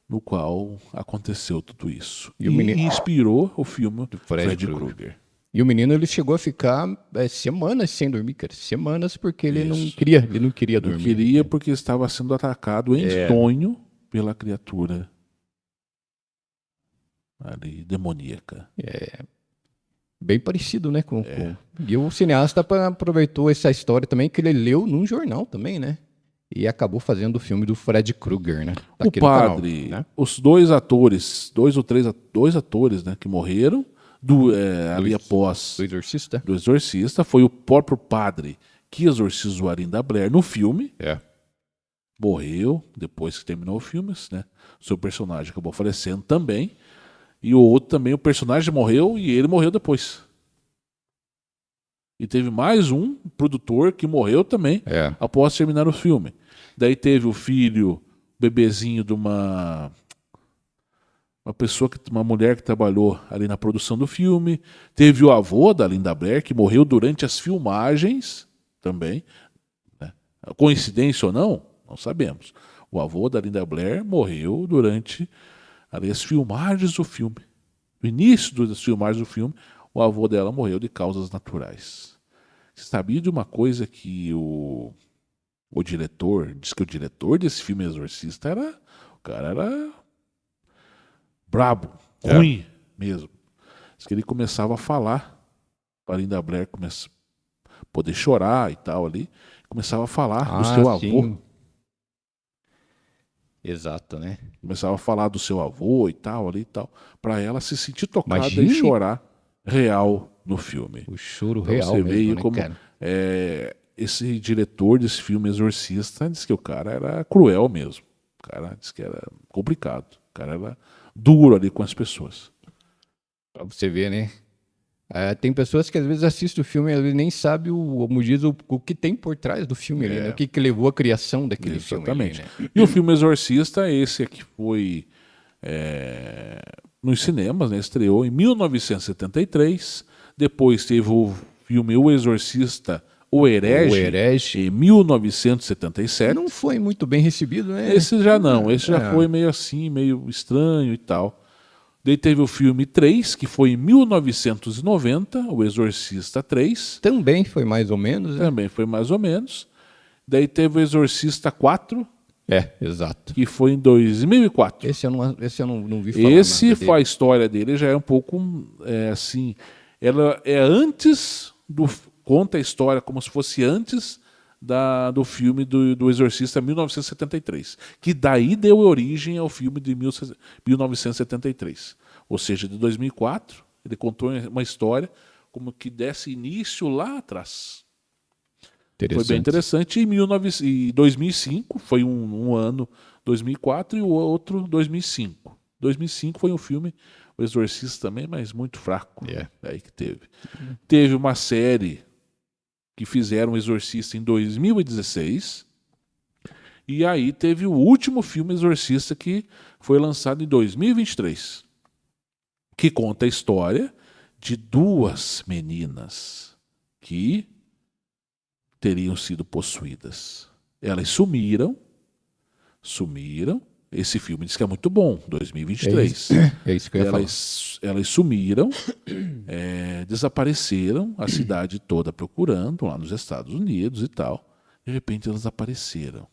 no qual aconteceu tudo isso. E inspirou o filme do Fred Krueger. E o menino, ele chegou a ficar semanas sem dormir, cara. Semanas, porque ele não queria dormir. Não queria porque estava sendo atacado em sonho pela criatura ali, demoníaca. Bem parecido, né? E o cineasta aproveitou essa história também, que ele leu num jornal também, né? E acabou fazendo o filme do Fred Krueger, né? O padre, canal, né? Os dois atores, dois atores, né, que morreram ali após do Exorcista, foi o próprio padre que exorcizou a Linda Blair no filme. Morreu depois que terminou o filme, né? Seu personagem acabou falecendo também. E o outro também, o personagem morreu e ele morreu depois. E teve mais um produtor que morreu também após terminar o filme. Daí teve o filho, bebezinho de uma mulher que trabalhou ali na produção do filme. Teve o avô da Linda Blair, que morreu durante as filmagens também. Né? Coincidência ou não? Não sabemos. O avô da Linda Blair morreu durante as filmagens do filme. No início das filmagens do filme, o avô dela morreu de causas naturais. Você sabia de uma coisa que o diretor, diz que o diretor desse filme Exorcista o cara era brabo, ruim mesmo. Diz que ele começava a falar para Linda Blair poder chorar e tal ali, começava a falar do seu avô. Sim. Exato, né? Começava a falar do seu avô e tal, ali e tal, para ela se sentir tocada e chorar real no filme. O choro então, real você mesmo, vê né, como cara? Esse diretor desse filme Exorcista disse que o cara era cruel mesmo. O cara disse que era complicado. O cara era duro ali com as pessoas. Pra você ver, né? Tem pessoas que às vezes assistem o filme e nem sabem como diz, o que tem por trás do filme ali, né? O que levou à criação daquele filme ali, Exatamente. né? E o filme Exorcista, esse aqui foi nos cinemas, né? Estreou em 1973. Depois teve o filme O Exorcista, O Herege, O Herege. em 1977. Não foi muito bem recebido, né? Esse já não, esse já foi meio assim, meio estranho e tal. Daí teve o filme 3, que foi em 1990, O Exorcista 3. Também foi mais ou menos, né? Também foi mais ou menos. Daí teve o Exorcista 4, Exato. que foi em 2004. Esse eu não vi falar Esse nada dele. a história dele já é um pouco assim. Ela é antes do. Conta a história como se fosse antes do filme do Exorcista 1973. Que daí deu origem ao filme de 1973. Ou seja, de 2004, ele contou uma história como que desse início lá atrás. Foi bem interessante. Em 2005, foi um ano 2004 e o outro 2005. 2005 foi um filme, O Exorcista também, mas muito fraco. Aí que teve. Teve uma série que fizeram O Exorcista em 2016. E aí teve o último filme Exorcista que foi lançado em 2023. Que conta a história de duas meninas que teriam sido possuídas. Elas sumiram. Esse filme diz que é muito bom, 2023. É isso que eu ia falar. Elas sumiram, desapareceram, a cidade toda procurando, lá nos Estados Unidos e tal. De repente elas apareceram.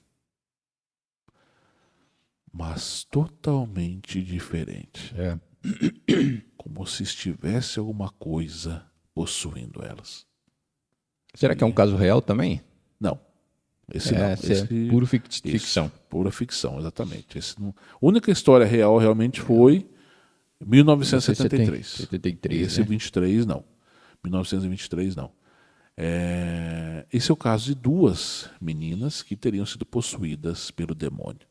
Mas totalmente diferente. Como se estivesse alguma coisa possuindo elas. Será que é um caso real também? Não. Esse não. É puro ficção. Pura ficção, exatamente. A única história real realmente foi 1973. 73, Esse 23 não. 1923 não. Esse é o caso de duas meninas que teriam sido possuídas pelo demônio.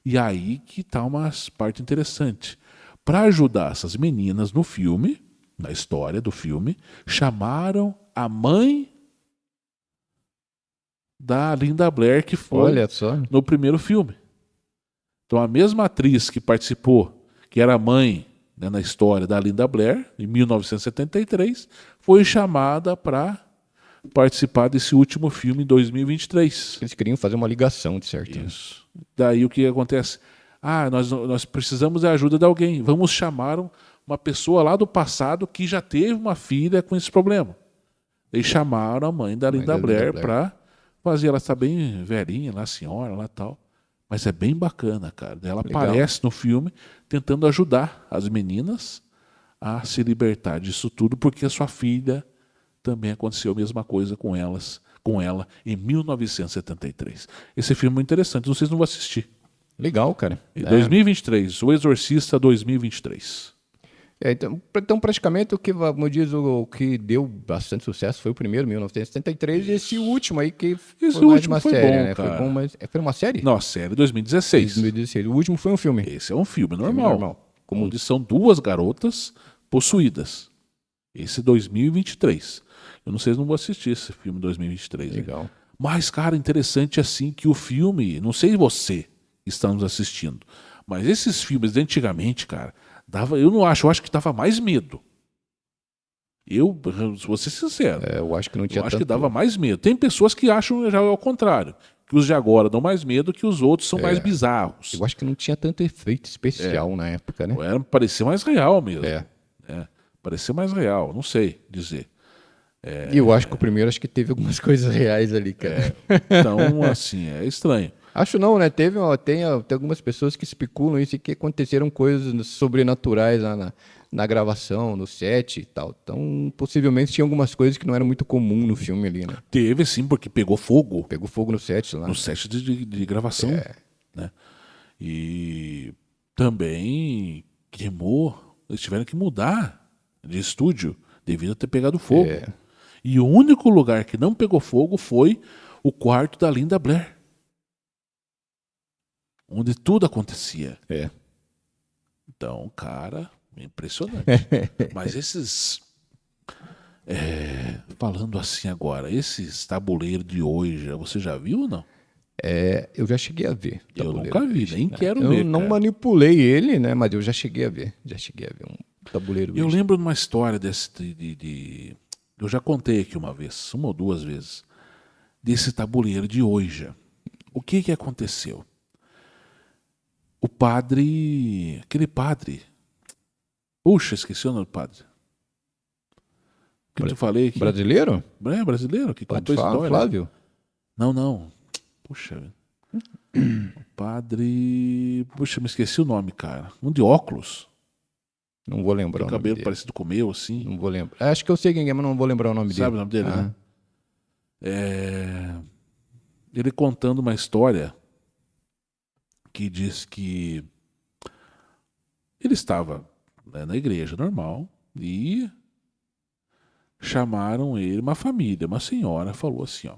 E aí que está uma parte interessante. Para ajudar essas meninas no filme, na história do filme, chamaram a mãe da Linda Blair, que foi no primeiro filme. Então a mesma atriz que participou, que era a mãe, né, na história da Linda Blair, em 1973, foi chamada para participar desse último filme em 2023. Eles queriam fazer uma ligação, de certo. Isso. Daí o que acontece? Nós precisamos da ajuda de alguém. Vamos chamar uma pessoa lá do passado que já teve uma filha com esse problema. Eles chamaram a mãe da Linda Blair para fazer. Ela está bem velhinha, lá, a senhora, lá tal. Mas é bem bacana, cara. Ela aparece no filme tentando ajudar as meninas a se libertar disso tudo, porque a sua filha também aconteceu a mesma coisa com ela em 1973. Esse filme é muito interessante, vocês não vão assistir. Legal, cara. 2023, O Exorcista 2023. Então, praticamente, o que, como diz, o que deu bastante sucesso foi o primeiro, 1973, e esse último aí que foi mais uma série, bom, né? cara. Foi bom, mas foi uma série? Não, a série 2016. 2016. O último foi um filme. Esse é um filme normal. Onde são duas garotas possuídas. Esse 2023. Eu não sei se não vou assistir esse filme 2023. Legal. Né? Mas, cara, interessante assim que o filme, não sei você está nos assistindo, mas esses filmes de antigamente, cara, eu acho que dava mais medo. Vou ser sincero. Eu acho que não tinha acho que dava mais medo. Tem pessoas que acham já ao contrário, que os de agora dão mais medo, que os outros são mais bizarros. Eu acho que não tinha tanto efeito especial na época, né? Parecia mais real mesmo. Parecia mais real, não sei dizer. E eu acho que o primeiro teve algumas coisas reais ali, cara. Então, assim, é estranho. Acho não, né? Tem algumas pessoas que especulam isso e que aconteceram coisas sobrenaturais lá na gravação, no set e tal. Então, possivelmente tinha algumas coisas que não eram muito comum no filme ali, né? Teve sim, porque pegou fogo. Pegou fogo no set lá. No set de gravação. Né? E também queimou. Eles tiveram que mudar de estúdio devido a ter pegado fogo. E o único lugar que não pegou fogo foi o quarto da Linda Blair. Onde tudo acontecia. Então, cara, impressionante. Mas esses Falando assim agora, esses tabuleiros de hoje, você já viu ou não? Eu já cheguei a ver o Eu tabuleiro nunca vi, Ouija, nem né? quero Eu ver, não cara. manipulei ele, né? Mas eu já cheguei a ver. Já cheguei a ver um tabuleiro Eu Ouija. lembro de uma história desse. Eu já contei aqui uma vez, uma ou duas vezes, desse tabuleiro de Ouija. O que que aconteceu? O padre. Aquele padre. Puxa, esqueci o nome do padre. Que eu te falei aqui. Brasileiro? É brasileiro que Pode contou a falar, história. Flávio? Não, não. Puxa, padre. Puxa, me esqueci o nome, cara. Um de óculos. Não vou Tem lembrar o o nome cabelo dele. parecido com o meu, assim. Não vou lembrar. Acho que eu sei quem é, mas não vou lembrar o nome Sabe dele. o nome dele, né? Ah, É, ele contando uma história que diz que ele estava, né, na igreja normal e chamaram ele, uma família, uma senhora, falou assim, ó,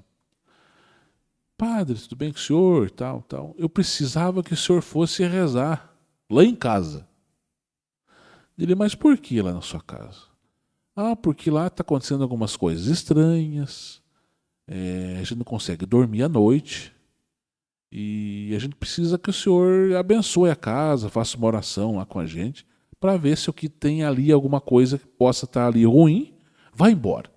padre, tudo bem com o senhor, tal, tal. Eu precisava que o senhor fosse rezar lá em casa. Ele, mas por que lá na sua casa? Ah, porque lá está acontecendo algumas coisas estranhas, a gente não consegue dormir à noite. E a gente precisa que o senhor abençoe a casa, faça uma oração lá com a gente, para ver se o que tem ali, alguma coisa que possa estar ali ruim, vai embora.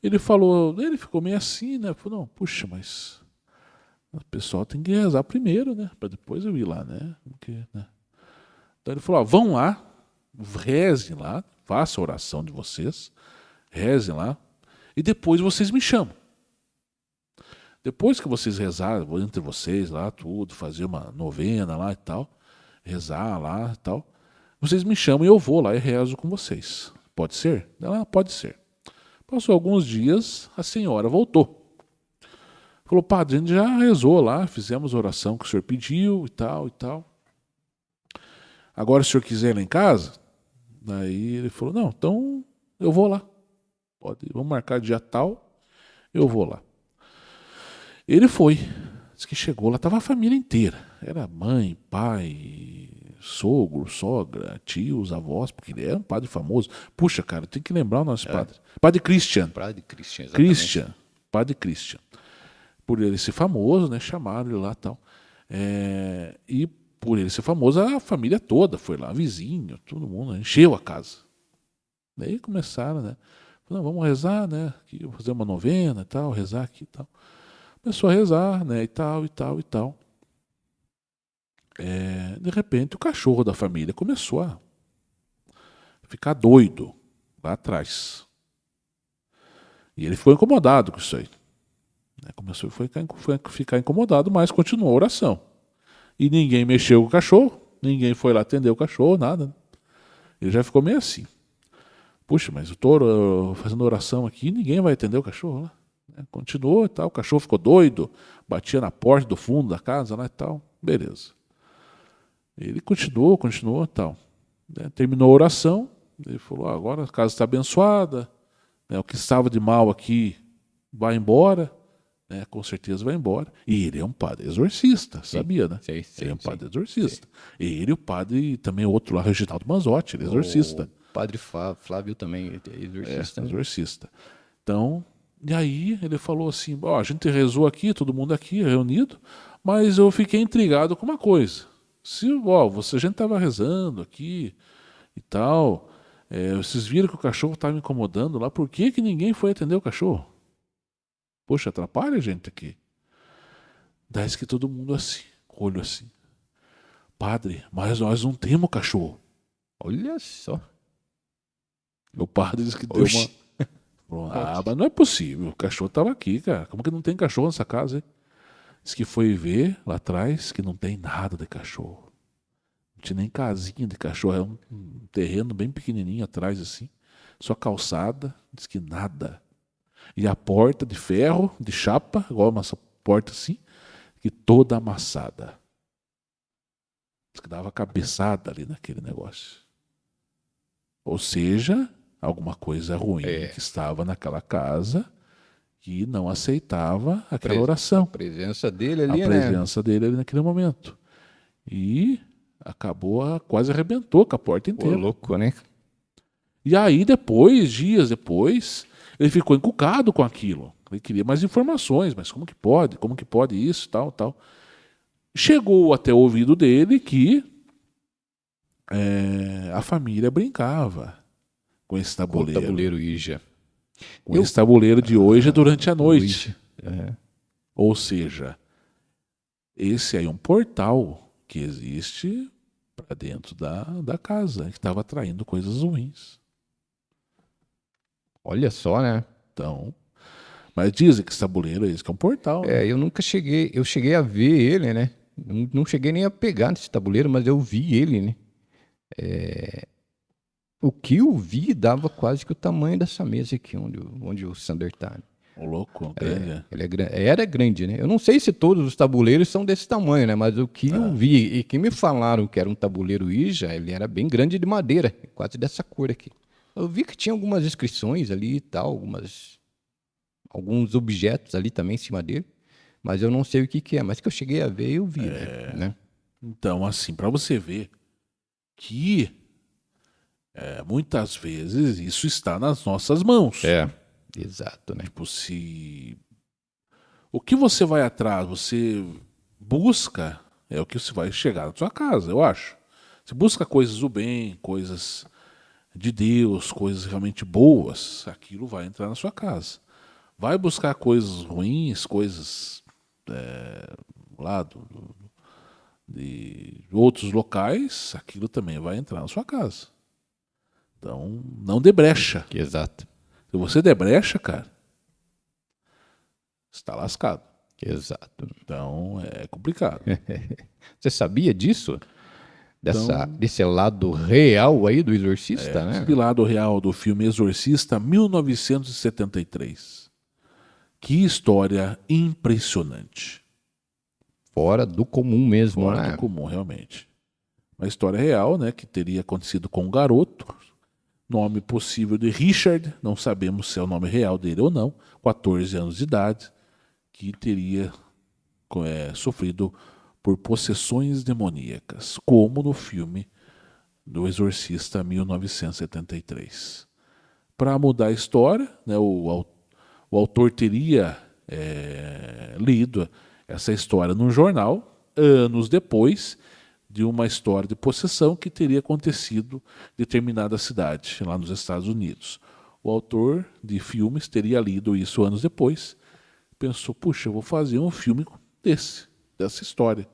Ele falou, ele ficou meio assim, né? Falou, não, puxa, mas o pessoal tem que rezar primeiro, né? Para depois eu ir lá, né? Porque, né? Então ele falou, ó, vão lá, rezem lá, façam a oração de vocês, rezem lá, e depois vocês me chamam. Depois que vocês rezarem entre vocês lá, tudo, fazer uma novena lá e tal, rezar lá e tal, vocês me chamam e eu vou lá e rezo com vocês. Pode ser? Ela, pode ser. Passou alguns dias, a senhora voltou. Falou, padre, a gente já rezou lá, fizemos a oração que o senhor pediu e tal e tal. Agora, se o senhor quiser ir lá em casa, daí ele falou, não, então eu vou lá. Pode, vamos marcar dia tal, eu vou lá. Ele foi. Diz que chegou lá, estava a família inteira. Era mãe, pai, sogro, sogra, tios, avós, porque ele era um padre famoso. Puxa, cara, tem que lembrar o nosso padre. Padre Christian. Padre Christian, exatamente. Christian. Padre Christian. Por ele ser famoso, né? Chamaram ele lá e tal. E por ele ser famoso, a família toda foi lá, vizinho, todo mundo, encheu a casa. Daí começaram, né? Não, vamos rezar, né? Aqui, fazer uma novena e tal, rezar aqui e tal. Começou a rezar, né? E tal, e tal, e tal. De repente, o cachorro da família começou a ficar doido lá atrás. E ele ficou incomodado com isso aí. Começou a ficar incomodado, mas continuou a oração. E ninguém mexeu com o cachorro, ninguém foi lá atender o cachorro, nada. Ele já ficou meio assim. Puxa, mas eu estou fazendo oração aqui, ninguém vai atender o cachorro lá. Continuou e tal, o cachorro ficou doido, batia na porta do fundo da casa lá e tal. Beleza. Ele continuou e tal. Terminou a oração, ele falou, agora a casa está abençoada, o que estava de mal aqui vai embora, com certeza vai embora. E ele é um padre exorcista, sabia, né? Sim, Ele é um padre exorcista. Ele e o padre, também outro lá, Reginaldo Manzotti, ele é exorcista. O padre Flávio também é exorcista. Né? Exorcista. Então, e aí ele falou assim, a gente rezou aqui, todo mundo aqui reunido, mas eu fiquei intrigado com uma coisa. Se a gente estava rezando aqui e tal, vocês viram que o cachorro estava me incomodando lá, por que ninguém foi atender o cachorro? Poxa, atrapalha a gente aqui. Daí que todo mundo assim, olho assim. Padre, mas nós não temos cachorro. Olha só. O padre disse que deu uma... mas não é possível, o cachorro estava aqui, cara. Como que não tem cachorro nessa casa, hein? Diz que foi ver lá atrás que não tem nada de cachorro. Não tinha nem casinha de cachorro. É um terreno bem pequenininho atrás, assim. Só calçada. Diz que nada. E a porta de ferro, de chapa, igual uma porta assim, que toda amassada. Diz que dava cabeçada ali naquele negócio. Ou seja, alguma coisa ruim que estava naquela casa que não aceitava aquela oração. A presença dele ali, a presença dele ali naquele momento. E acabou, quase arrebentou com a porta inteira. Pô, louco, né? E aí depois, dias depois, ele ficou encucado com aquilo. Ele queria mais informações, mas como que pode? Como que pode isso, tal, tal. Chegou até o ouvido dele que a família brincava com esse Com o tabuleiro. tabuleiro Ouija. Com esse tabuleiro de hoje durante a noite. É. Ou seja, esse aí é um portal que existe para dentro da casa, que estava atraindo coisas ruins. Olha só, né? Então, mas dizem que esse tabuleiro é esse, que é um portal. Né? Eu nunca cheguei, eu cheguei a ver ele, né? Não cheguei nem a pegar nesse tabuleiro, mas eu vi ele, né? O que eu vi dava quase que o tamanho dessa mesa aqui, onde o Sander tá. Né? O louco, grande. Ele era grande, né? Eu não sei se todos os tabuleiros são desse tamanho, né? Mas o que eu vi e que me falaram que era um tabuleiro Ouija, ele era bem grande de madeira, quase dessa cor aqui. Eu vi que tinha algumas inscrições ali e tal, alguns objetos ali também em cima dele, mas eu não sei o que é. Mas que eu cheguei a ver, eu vi, né? Então, assim, para você ver que muitas vezes isso está nas nossas mãos. Exato, né? Tipo, se o que você vai atrás, você busca, é o que você vai chegar na sua casa, eu acho. Você busca coisas do bem, coisas de Deus, coisas realmente boas, aquilo vai entrar na sua casa. Vai buscar coisas ruins, coisas lá de outros locais, aquilo também vai entrar na sua casa. Então, não dê brecha. Exato. Se você der brecha, cara, você está lascado. Exato. Então, é complicado. Você sabia disso? Desse lado real aí do Exorcista, né? Esse lado real do filme Exorcista, 1973. Que história impressionante. Fora do comum mesmo, Fora né? do comum, realmente. Uma história real, né, que teria acontecido com um garoto, nome possível de Richard, não sabemos se é o nome real dele ou não, 14 anos de idade, que teria sofrido por possessões demoníacas, como no filme do Exorcista 1973. Para mudar a história, né, o autor teria lido essa história num jornal, anos depois de uma história de possessão que teria acontecido em determinada cidade, lá nos Estados Unidos. O autor de filmes teria lido isso anos depois, pensou, puxa, eu vou fazer um filme dessa história.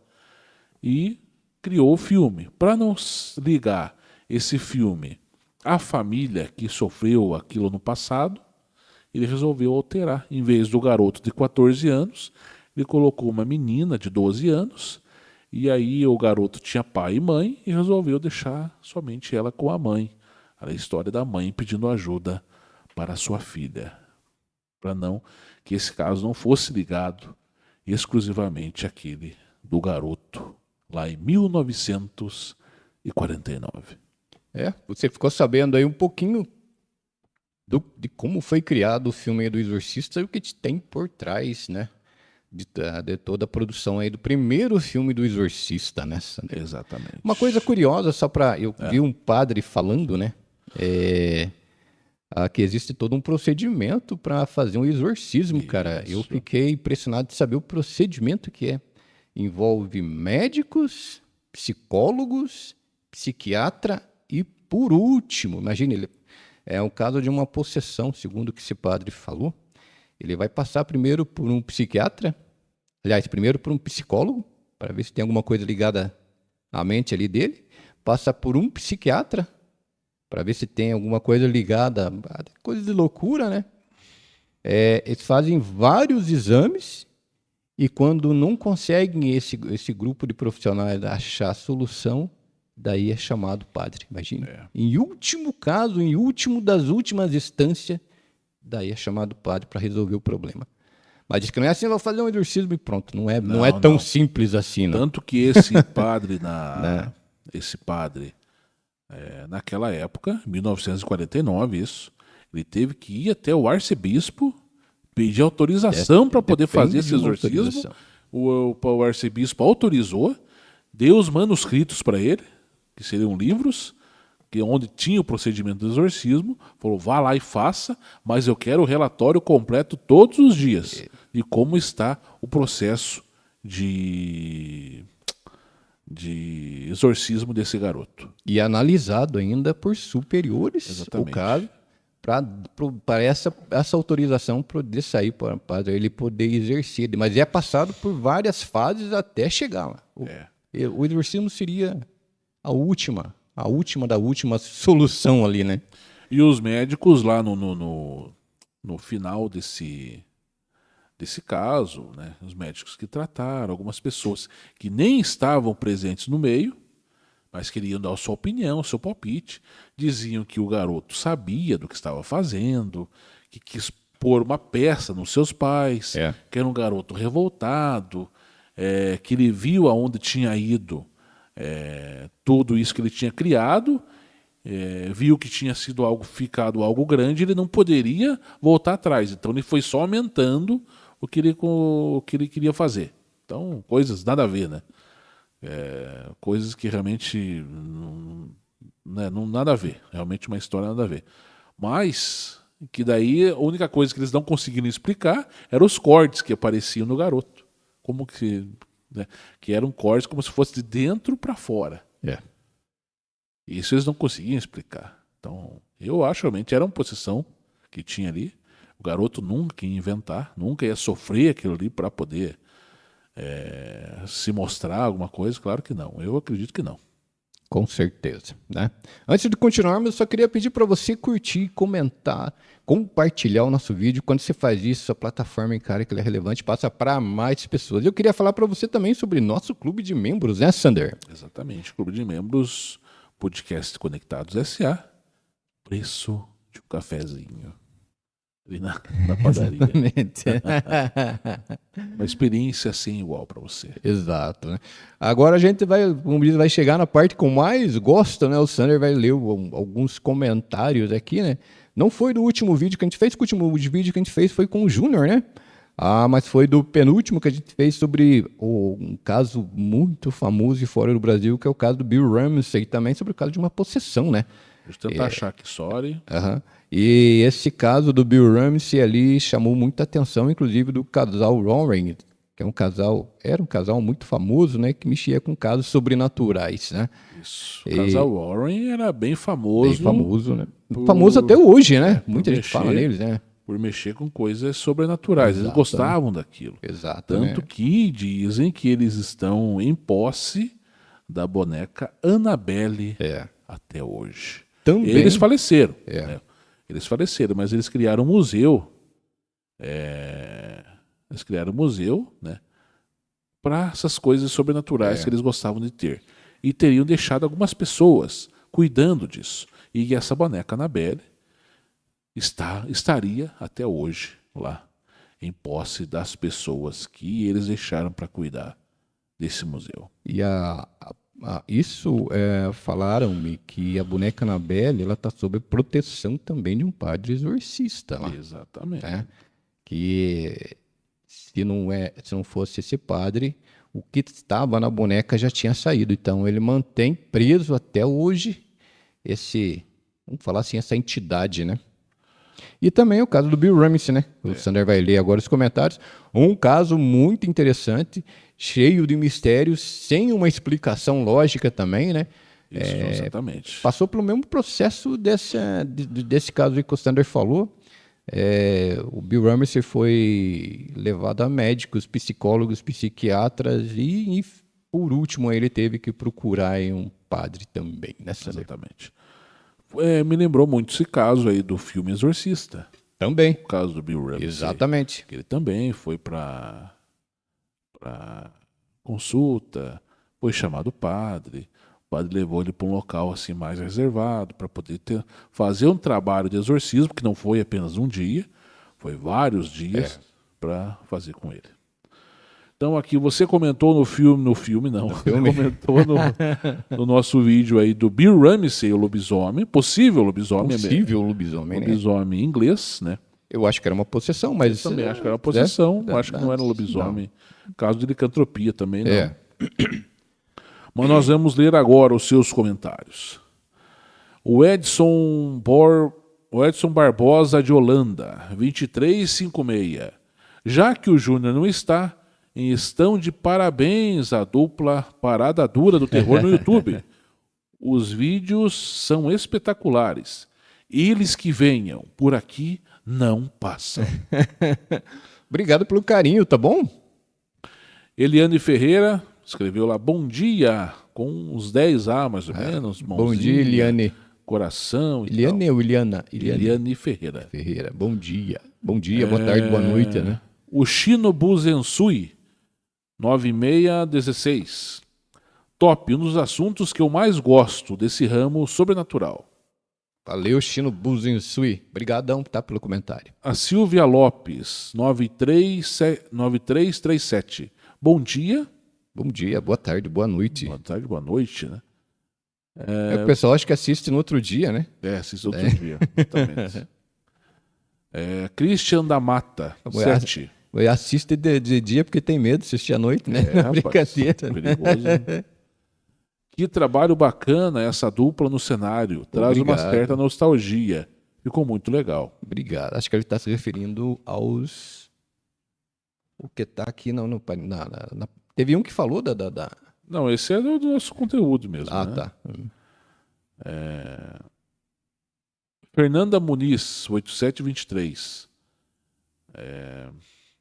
E criou o filme. Para não ligar esse filme à família que sofreu aquilo no passado, ele resolveu alterar. Em vez do garoto de 14 anos, ele colocou uma menina de 12 anos, e aí o garoto tinha pai e mãe, e resolveu deixar somente ela com a mãe. A história da mãe pedindo ajuda para sua filha, para não que esse caso não fosse ligado exclusivamente àquele do garoto, lá em 1949. Você ficou sabendo aí um pouquinho de como foi criado o filme do Exorcista e o que tem por trás, né? De toda a produção aí do primeiro filme do Exorcista, né? Exatamente. Uma coisa curiosa, só para eu vi um padre falando, né? Que existe todo um procedimento para fazer um exorcismo, cara. Eu fiquei impressionado de saber o procedimento que é. Envolve médicos, psicólogos, psiquiatra e, por último, imagine, é um caso de uma possessão, segundo o que esse padre falou. Ele vai passar primeiro por um psiquiatra, primeiro por um psicólogo, para ver se tem alguma coisa ligada à mente ali dele. Passa por um psiquiatra, para ver se tem alguma coisa ligada a coisa de loucura, né? Eles fazem vários exames e quando não conseguem esse grupo de profissionais achar a solução, daí é chamado padre, imagina. Em último caso, em último das últimas instâncias, daí é chamado padre para resolver o problema. Mas diz que não é assim, vou fazer um exorcismo e pronto. Não é tão simples assim, não. Tanto que esse padre, naquela época, 1949, ele teve que ir até o arcebispo pedir autorização para poder fazer esse exorcismo. O arcebispo autorizou, deu os manuscritos para ele, que seriam livros, que onde tinha o procedimento do exorcismo, falou, vá lá e faça, mas eu quero o relatório completo todos os dias de como está o processo de exorcismo desse garoto. E analisado ainda por superiores, Exatamente. o caso, para essa autorização poder sair para ele poder exercer. Mas é passado por várias fases até chegar lá. O exorcismo seria a última da última solução ali, né? E os médicos lá no final desse caso, né, os médicos que trataram, algumas pessoas que nem estavam presentes no meio, mas queriam dar a sua opinião, o seu palpite, diziam que o garoto sabia do que estava fazendo, que quis pôr uma peça nos seus pais, que era um garoto revoltado, que ele viu aonde tinha ido tudo isso que ele tinha criado, viu que tinha sido ficado algo grande, ele não poderia voltar atrás. Então ele foi só aumentando o que ele queria fazer. Então, coisas nada a ver, né? Coisas que realmente não nada a ver. Realmente uma história nada a ver. Mas que daí a única coisa que eles não conseguiram explicar eram os cortes que apareciam no garoto. Como que... né? Que eram cortes como se fosse de dentro para fora. Isso eles não conseguiam explicar. Então, eu acho realmente era uma possessão que tinha ali. O garoto nunca ia inventar, nunca ia sofrer aquilo ali para poder se mostrar alguma coisa. Claro que não. Eu acredito que não. Com certeza, né? Antes de continuarmos, eu só queria pedir para você curtir, comentar, compartilhar o nosso vídeo. Quando você faz isso, a plataforma encara que ele é relevante, passa para mais pessoas. Eu queria falar para você também sobre nosso clube de membros, né, Sander? Exatamente. Clube de membros, Podcast Conectados S.A. Preço de um cafezinho. Ali na padaria. Exatamente. Uma experiência sem igual para você. Exato, né? Agora a gente vai chegar na parte que eu mais gosto, né? O Sander vai ler alguns comentários aqui, né? Não foi do último vídeo que a gente fez, porque o último vídeo que a gente fez foi com o Júnior, né? Mas foi do penúltimo que a gente fez sobre um caso muito famoso e fora do Brasil, que é o caso do Bill Ramsey, também sobre o caso de uma possessão, né? Deixa eu tentar achar aqui, sorry. E esse caso do Bill Ramsey ali chamou muita atenção, inclusive do casal Warren, que era um casal muito famoso, né, que mexia com casos sobrenaturais, né? Isso. O casal Warren era bem famoso. Bem famoso, né? Famoso até hoje, né? Muita gente fala neles, né? Por mexer com coisas sobrenaturais. Eles gostavam daquilo. Exato. Tanto que dizem que eles estão em posse da boneca Annabelle até hoje. Também. Eles faleceram. Né? Eles faleceram, mas eles criaram um museu. Eles criaram um museu, né, para essas coisas sobrenaturais que eles gostavam de ter. E teriam deixado algumas pessoas cuidando disso. E essa boneca Annabelle estaria até hoje lá, em posse das pessoas que eles deixaram para cuidar desse museu. E falaram-me que a boneca Annabelle está sob proteção também de um padre exorcista lá. Exatamente. Que se não fosse esse padre, o que estava na boneca já tinha saído. Então ele mantém preso até hoje vamos falar assim, essa entidade, né? E também o caso do Bill Ramsey, né? O Sander vai ler agora os comentários. Um caso muito interessante, cheio de mistérios, sem uma explicação lógica também, né? Isso, exatamente. Passou pelo mesmo processo desse caso que o Sander falou. O Bill Ramsey foi levado a médicos, psicólogos, psiquiatras e por último ele teve que procurar um padre também, né, Sander? Exatamente. Me lembrou muito esse caso aí do filme Exorcista. Também. O caso do Bill Ramsey. Exatamente. Que ele também foi para consulta, foi chamado padre. O padre levou ele para um local assim mais reservado para poder fazer um trabalho de exorcismo, que não foi apenas um dia, foi vários dias para fazer com ele. Então aqui você comentou comentou no nosso vídeo aí do Bill Ramsey, o lobisomem, possível lobisomem. Possível lobisomem, né? Lobisomem em inglês, né? Eu acho que era uma possessão, mas... Eu também acho que era uma possessão, acho que não era um lobisomem. Caso de licantropia também, não. Mas nós vamos ler agora os seus comentários. O Edson Barbosa de Holanda, 2356. Já que o Júnior não está, estão de parabéns a dupla Parada Dura do Terror no YouTube. Os vídeos são espetaculares. Eles que venham por aqui não passam. Obrigado pelo carinho, tá bom? Eliane Ferreira escreveu lá, bom dia, com uns 10A mais ou menos. Bom dia, Eliane. Coração e Eliane tal. ou Iliana? Eliane Ferreira. Ferreira, bom dia. Bom dia, boa tarde, boa noite, né? O Shino Buzensui, 9616. Top, um dos assuntos que eu mais gosto desse ramo sobrenatural. Valeu, Chino Buzensui. Obrigadão, tá, pelo comentário. A Silvia Lopes, 9337. Bom dia. Bom dia, boa tarde, boa noite. Boa tarde, boa noite, né? O pessoal acho que assiste no outro dia, né? Assiste outro dia, exatamente. Christian da Mata, 7. Assiste de dia porque tem medo de assistir à noite, né? Brincadeira. Perigoso, né? Que trabalho bacana essa dupla no cenário. Traz uma certa nostalgia. Ficou muito legal. Obrigado. Acho que ele está se referindo aos... O que está aqui Teve um que falou da... Não, esse é do nosso conteúdo mesmo. Ah, né? tá. Fernanda Muniz, 8723.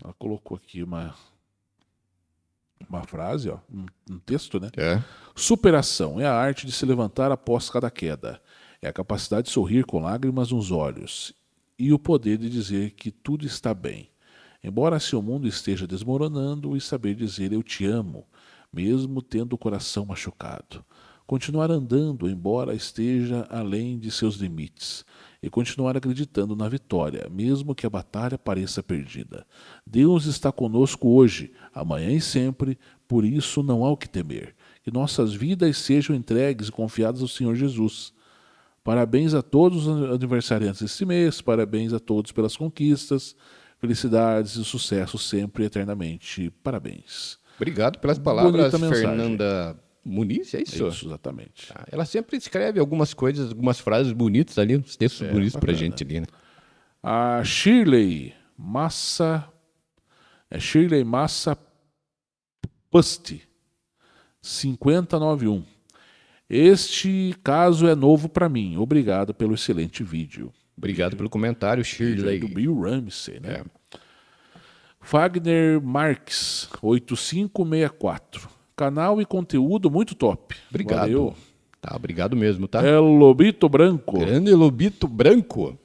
Ela colocou aqui uma frase, ó, um texto, né? Superação é a arte de se levantar após cada queda. É a capacidade de sorrir com lágrimas nos olhos e o poder de dizer que tudo está bem. Embora seu mundo esteja desmoronando, e saber dizer eu te amo, mesmo tendo o coração machucado. Continuar andando, embora esteja além de seus limites. E continuar acreditando na vitória, mesmo que a batalha pareça perdida. Deus está conosco hoje, amanhã e sempre, por isso não há o que temer. Que nossas vidas sejam entregues e confiadas ao Senhor Jesus. Parabéns a todos os aniversariantes deste mês, parabéns a todos pelas conquistas, felicidades e sucesso sempre e eternamente. Parabéns. Obrigado pelas palavras, Fernanda Muniz, é isso? Isso, exatamente. Ela sempre escreve algumas coisas, algumas frases bonitas ali, uns textos bonitos pra gente ali, né? A Shirley Massa Pusti, 5091. Este caso é novo para mim. Obrigado pelo excelente vídeo. Obrigado pelo comentário, Shirley. Do Bill Ramsey, né? Fagner Marques, 8564. Canal e conteúdo muito top. Obrigado. Valeu. Tá, obrigado mesmo, tá? É Lobito Branco. Grande Lobito Branco.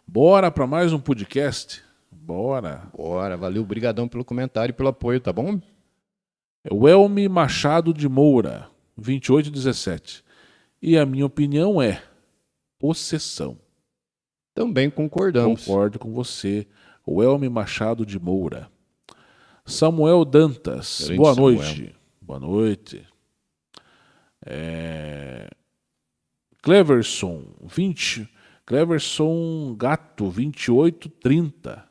Bora para mais um podcast? Bora. Valeu, brigadão pelo comentário e pelo apoio, tá bom? É o Elmi Machado de Moura, 2817. E a minha opinião é possessão. Também concordamos. Concordo com você. O Elmi Machado de Moura. Samuel Dantas, Grande boa Samuel. noite. Boa noite. Cleverson Gato, 2830.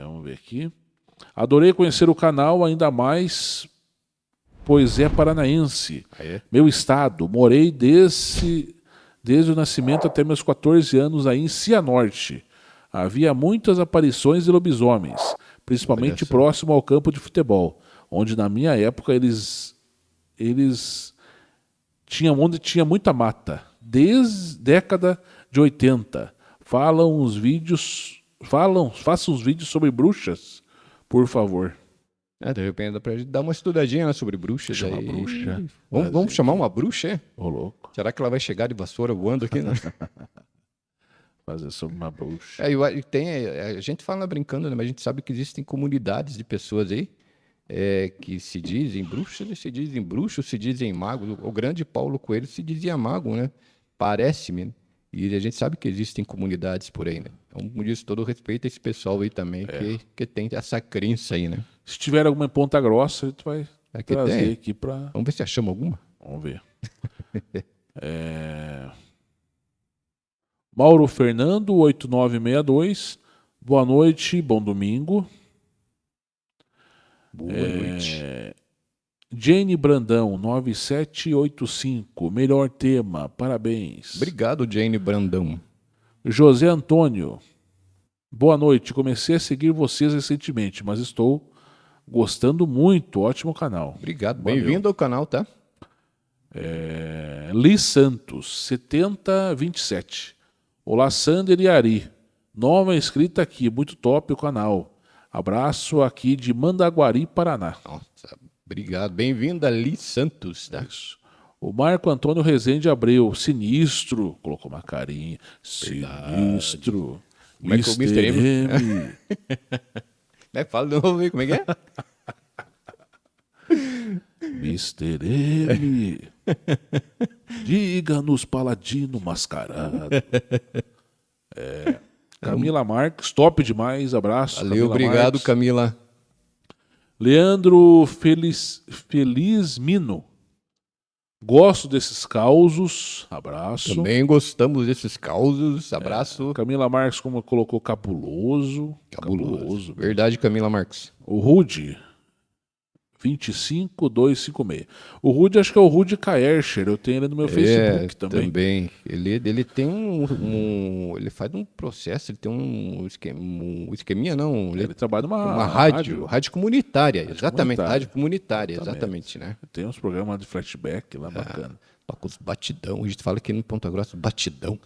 Vamos ver aqui. Adorei conhecer o canal ainda mais, pois é paranaense. Meu estado. Morei desde o nascimento até meus 14 anos aí em Cianorte. Havia muitas aparições de lobisomens, principalmente próximo ao campo de futebol, onde na minha época eles tinha muita mata. Desde década de 80. Façam uns vídeos sobre bruxas, por favor. De repente dá pra gente dar uma estudadinha sobre bruxas. Chama aí. Bruxa. Vamos chamar uma bruxa, é? Ô, louco. Será que ela vai chegar de vassoura voando aqui, né? Fazer sobre uma bruxa. A gente fala brincando, né? Mas a gente sabe que existem comunidades de pessoas aí que se dizem bruxas, se dizem magos. O grande Paulo Coelho se dizia mago, né? Parece-me, né? E a gente sabe que existem comunidades por aí, né? Então, com isso, todo respeito a esse pessoal aí também que tem essa crença aí, né? Se tiver alguma em Ponta Grossa, a gente vai trazer aqui para... Vamos ver se achamos alguma. Vamos ver. Mauro Fernando, 8962. Boa noite, bom domingo. Boa noite. Jane Brandão, 9785. Melhor tema, parabéns. Obrigado, Jane Brandão. José Antônio. Boa noite. Comecei a seguir vocês recentemente, mas estou gostando muito. Ótimo canal. Obrigado. Valeu. Bem-vindo ao canal, tá? Liz Santos, 7027. Olá, Sander e Ari. Nova inscrita aqui. Muito top o canal. Abraço aqui de Mandaguari, Paraná. Nossa, obrigado. Bem-vindo a Liz Santos, tá? Isso. O Marco Antônio Rezende Abreu, sinistro, colocou uma carinha. Sinistro. Como é que é o Mr. M? Fala de novo aí, como é que é? Mr. M. Diga-nos, Paladino Mascarado. Camila Marques, top demais, abraço. Valeu, Camila obrigado, Marques. Camila. Leandro Felizmino. Gosto desses causos, abraço. Também gostamos desses causos, abraço. Camila Marques, como colocou, cabuloso. Cabuloso. Verdade, Camila Marques. O Rude, 25256. O Rude, acho que é o Rude Kaerscher, eu tenho ele no meu Facebook também. Ele tem ele faz um processo, ele tem um esqueminha, não. Ele trabalha uma rádio comunitária, exatamente, comunitária. rádio comunitária, exatamente, né? Tem uns programas de flashback lá, bacana. Toca os batidão, a gente fala aqui no Ponta Grossa, batidão.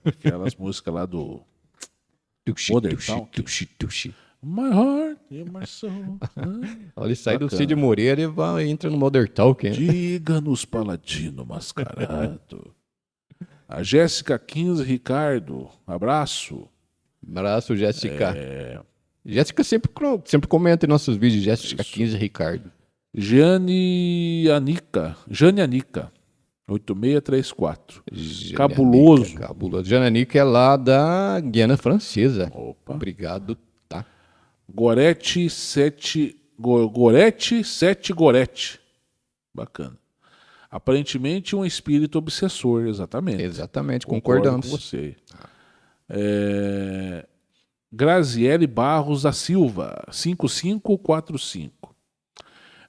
Aquelas músicas lá do Tuxi, Modern tuxi, Talking. tuxi, tuxi. My Heart and My Soul. Olha, ele sai do Bacana. Cid Moreira e entra no Modern Talking. Diga-nos, Paladino Mascarado. A Jéssica 15 Ricardo, abraço. Abraço, Jéssica. Jéssica sempre comenta em nossos vídeos, Jéssica 15 Ricardo. Jane Anica, 8634. Cabuloso. Cabuloso. Jananica é lá da Guiana Francesa. Opa. Obrigado, tá? Gorete 7 Gorete. Bacana. Aparentemente um espírito obsessor, exatamente. Exatamente, Concordo concordamos. com você. Graziele Barros da Silva, 5545.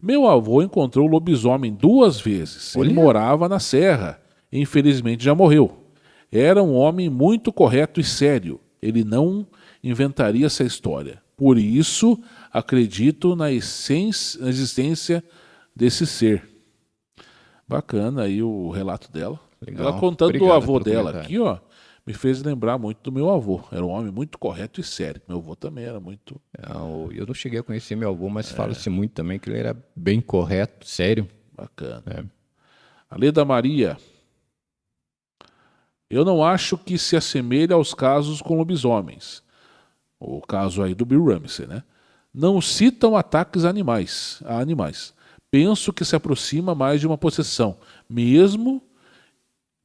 Meu avô encontrou o lobisomem 2 vezes. Ele Olha. morava na serra. Infelizmente já morreu. Era um homem muito correto e sério. Ele não inventaria essa história. Por isso, acredito na existência desse ser. Bacana aí o relato dela. Legal. Ela contando do Obrigado avô pelo dela comentário. aqui, ó, me fez lembrar muito do meu avô. Era um homem muito correto e sério. Meu avô também era muito... Eu não cheguei a conhecer meu avô, mas fala-se muito também que ele era bem correto, sério. Bacana. A Leda Maria. Eu não acho que se assemelhe aos casos com lobisomens. O caso aí do Bill Ramsey, né? Não citam ataques a animais. Penso que se aproxima mais de uma possessão, mesmo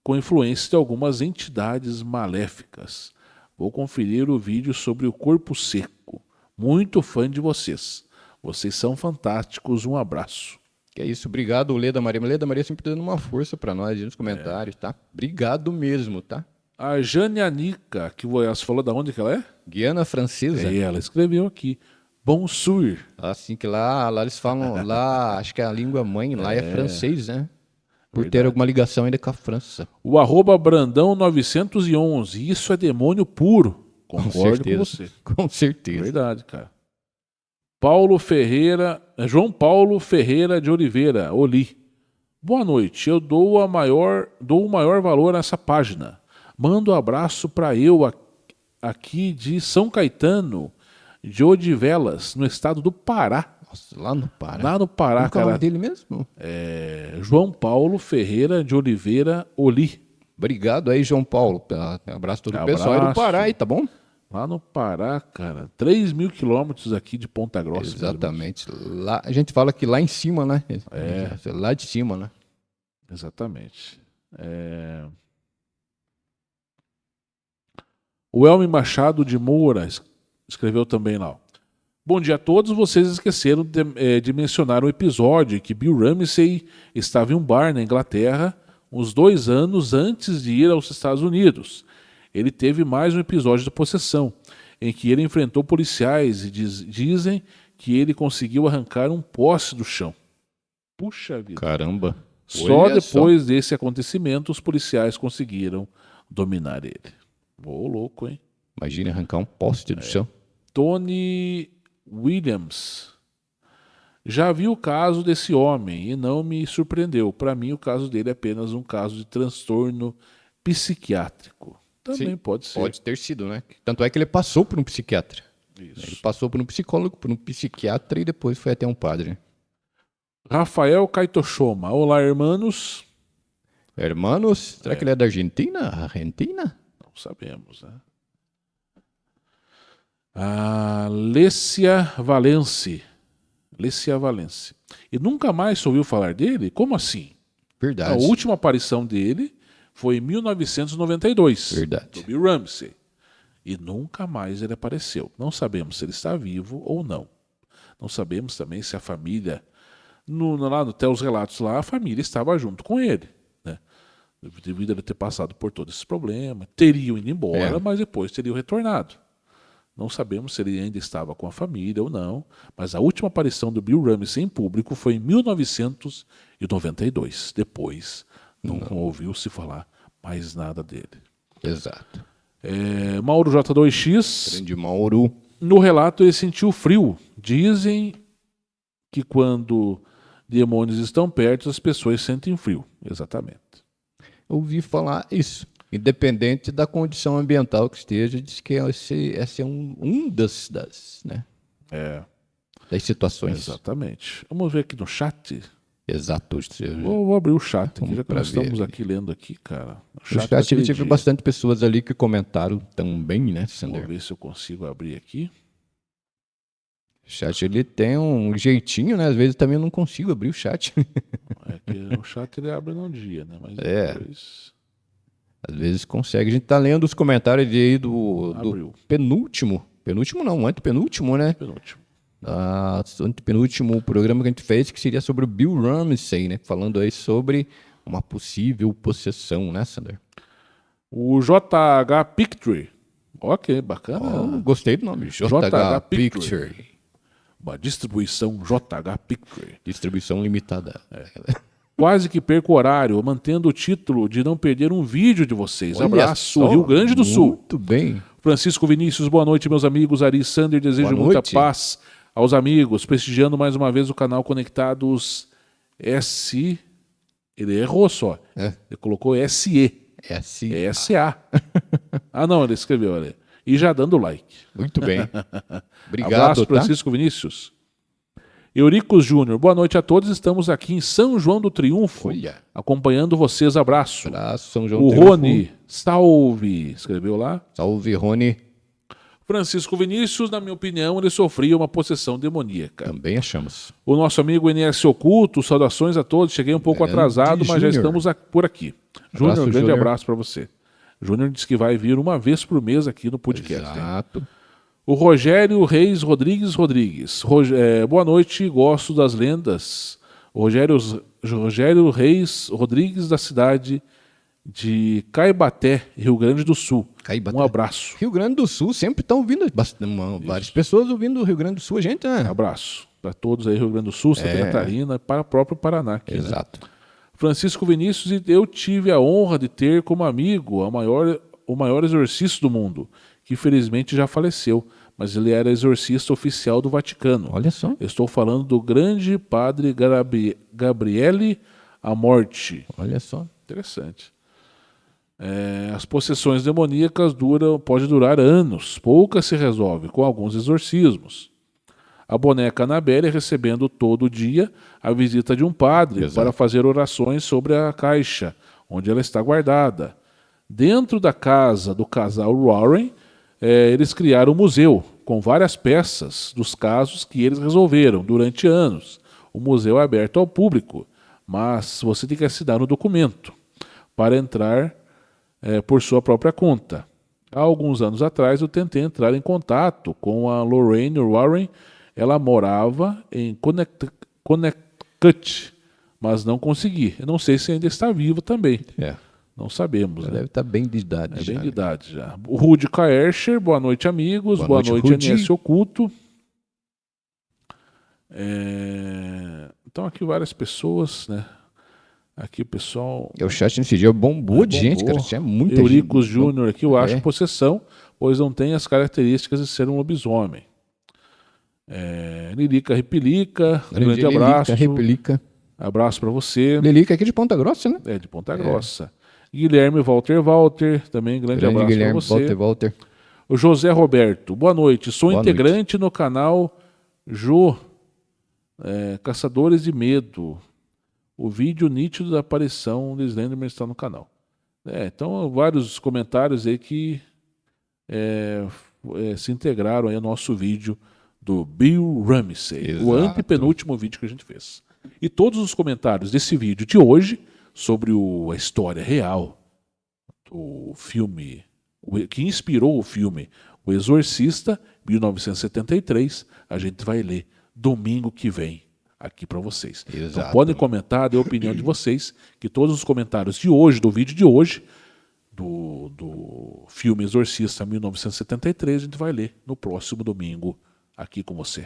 com influência de algumas entidades maléficas. Vou conferir o vídeo sobre o corpo seco. Muito fã de vocês. Vocês são fantásticos. Um abraço. Que é isso, obrigado, Leda Maria. Leda Maria sempre dando uma força pra nós aí nos comentários, tá? Obrigado mesmo, tá? A Jane Anica, que você falou da onde que ela é? Guiana Francesa. Ela escreveu aqui. Bonsoir. Assim que lá eles falam, lá acho que a língua mãe lá é francês, né? Por ter alguma ligação ainda com a França. O Brandão 911. Isso é demônio puro. Concordo com você. Com certeza. Verdade, cara. João Paulo Ferreira de Oliveira, Oli. Boa noite. Eu dou o maior valor a essa página. Mando um abraço para eu aqui de São Caetano, de Odivelas, no estado do Pará. Nossa, lá no Pará. Lá no Pará, Qual é o nome cara. dele mesmo? João Paulo Ferreira de Oliveira, Oli. Obrigado aí, João Paulo. Abraço a todo o pessoal aí do Abraço. Pará aí, tá bom? Lá no Pará, cara. 3.000 quilômetros aqui de Ponta Grossa. Exatamente. Lá, a gente fala que lá em cima, né? Lá de cima, né? Exatamente. O Elmi Machado de Moura escreveu também lá. Bom dia a todos. Vocês esqueceram de mencionar um episódio em que Bill Ramsey estava em um bar na Inglaterra uns 2 anos antes de ir aos Estados Unidos. Ele teve mais um episódio de possessão, em que ele enfrentou policiais e dizem que ele conseguiu arrancar um poste do chão. Puxa vida. Caramba. Só Olha depois desse acontecimento os policiais conseguiram dominar ele. Ô, louco, hein? Imagina arrancar um poste do chão. Tony Williams. Já vi o caso desse homem e não me surpreendeu. Para mim, o caso dele é apenas um caso de transtorno psiquiátrico. Também Sim, pode ser. Pode ter sido, né? Tanto é que ele passou por um psiquiatra. Isso. Ele passou por um psicólogo, por um psiquiatra e depois foi até um padre. Rafael Kaitoshoma. Olá, hermanos. Hermanos, será que ele é da Argentina? Argentina? Não sabemos, né? Lécia Valence. Lécia Valence. E nunca mais se ouviu falar dele? Como assim? A Verdade. última aparição dele foi em 1992. Verdade. Do Bill Ramsey. E nunca mais ele apareceu. Não sabemos se ele está vivo ou não. Não sabemos também se a família... até os relatos lá, a família estava junto com ele. Né? Devido a ele ter passado por todos esses problemas. Teriam ido embora, mas depois teriam retornado. Não sabemos se ele ainda estava com a família ou não, mas a última aparição do Bill Ramsey em público foi em 1992. Depois, não ouviu-se falar mais nada dele. Exato. Mauro J2X, Grande Mauro. no relato ele sentiu frio. Dizem que quando demônios estão perto, as pessoas sentem frio. Exatamente. Ouvi falar isso. Independente da condição ambiental que esteja, diz que esse é um das situações. Exatamente. Vamos ver aqui no chat. Exato. Vou abrir o chat aqui, já que pra nós ver estamos aqui. aqui lendo aqui, cara. No chat tive bastante pessoas ali que comentaram também, né, Sander? Vamos ver se eu consigo abrir aqui. O chat ele tem um jeitinho, né? Às vezes também eu não consigo abrir o chat. É que o chat ele abre num dia, né? Mas depois... Às vezes consegue. A gente tá lendo os comentários aí do Abriu. penúltimo. Penúltimo não, antepenúltimo, né? Penúltimo. Antepenúltimo programa que a gente fez, que seria sobre o Bill Ramsey, né? Falando aí sobre uma possível possessão, né, Sander? O JH Picture. Ok, bacana. Gostei do nome. JH Picture. Uma distribuição JH Picture. Distribuição limitada. Quase que perco o horário, mantendo o título de não perder um vídeo de vocês. Olha Abraço, só, Rio Grande do Sul. Muito bem. Francisco Vinícius, boa noite, meus amigos. Ari Sander, desejo Boa muita noite. paz aos amigos. Prestigiando mais uma vez o canal Conectados S. Ele errou só. Ele colocou SE. É assim. É SA. Não, ele escreveu ali. E já dando like. Muito bem. Obrigado, Abraço, tá? Francisco Vinícius. Euricos Júnior, boa noite a todos. Estamos aqui em São João do Triunfo, Olha. acompanhando vocês. Abraço. Abraço, São João O Triunfo. Rony, salve, escreveu lá. Salve, Rony. Francisco Vinícius, na minha opinião, ele sofria uma possessão demoníaca. Também achamos. O nosso amigo NS Oculto, saudações a todos. Cheguei um pouco Grande atrasado, mas já Júnior. estamos por aqui. Júnior, Abraço, grande Júnior. abraço para você. Júnior disse que vai vir uma vez por mês aqui no podcast. hein? Exato. O Rogério Reis Rodrigues. Boa noite, gosto das lendas. Rogério Reis Rodrigues, da cidade de Caibaté, Rio Grande do Sul. Caibaté. Um abraço. Rio Grande do Sul sempre estão ouvindo, várias pessoas ouvindo o Rio Grande do Sul, a gente, né? Abraço para todos aí, Rio Grande do Sul, Santa Catarina, para o próprio Paraná. Aqui, né? Exato. Francisco Vinícius, e eu tive a honra de ter como amigo o maior exorcista do mundo, que infelizmente já faleceu, mas ele era exorcista oficial do Vaticano. Olha só. Eu estou falando do grande padre Gabriele Amorti. Olha só. Interessante. As possessões demoníacas podem durar anos, poucas se resolve com alguns exorcismos. A boneca Annabelle recebendo todo dia a visita de um padre para fazer orações sobre a caixa, onde ela está guardada. Dentro da casa do casal Warren, eles criaram um museu com várias peças dos casos que eles resolveram durante anos. O museu é aberto ao público, mas você tem que assinar um documento para entrar por sua própria conta. Há alguns anos atrás eu tentei entrar em contato com a Lorraine Warren. Ela morava em Connecticut, mas não consegui. Eu não sei se ainda está viva também. Não sabemos. Deve estar bem de idade já. Bem de idade já. O Rudy Kaerscher, boa noite, amigos. Boa noite, Rudy. NS Oculto. Então aqui várias pessoas, né? Aqui o pessoal... O chat nesse dia bombou de gente, cara. Tinha muita Euricos gente. Júnior aqui, eu acho possessão, pois não tem as características de ser um lobisomem. Lilica Repelica, grande abraço. Repelica. Abraço para você. Lilica aqui de Ponta Grossa, né? De Ponta Grossa. Guilherme Walter, também grande abraço para você. Walter. O José Roberto, boa noite. Sou integrante no canal Caçadores de Medo. O vídeo nítido da aparição de Slenderman está no canal. Então, vários comentários aí que se integraram aí ao nosso vídeo do Bill Ramsey, o antepenúltimo vídeo que a gente fez. E todos os comentários desse vídeo de hoje, sobre a história real do filme, que inspirou o filme O Exorcista, 1973, a gente vai ler domingo que vem aqui para vocês. Então podem comentar, dê a opinião de vocês, que todos os comentários de hoje, do vídeo de hoje, do filme Exorcista 1973, a gente vai ler no próximo domingo aqui com você.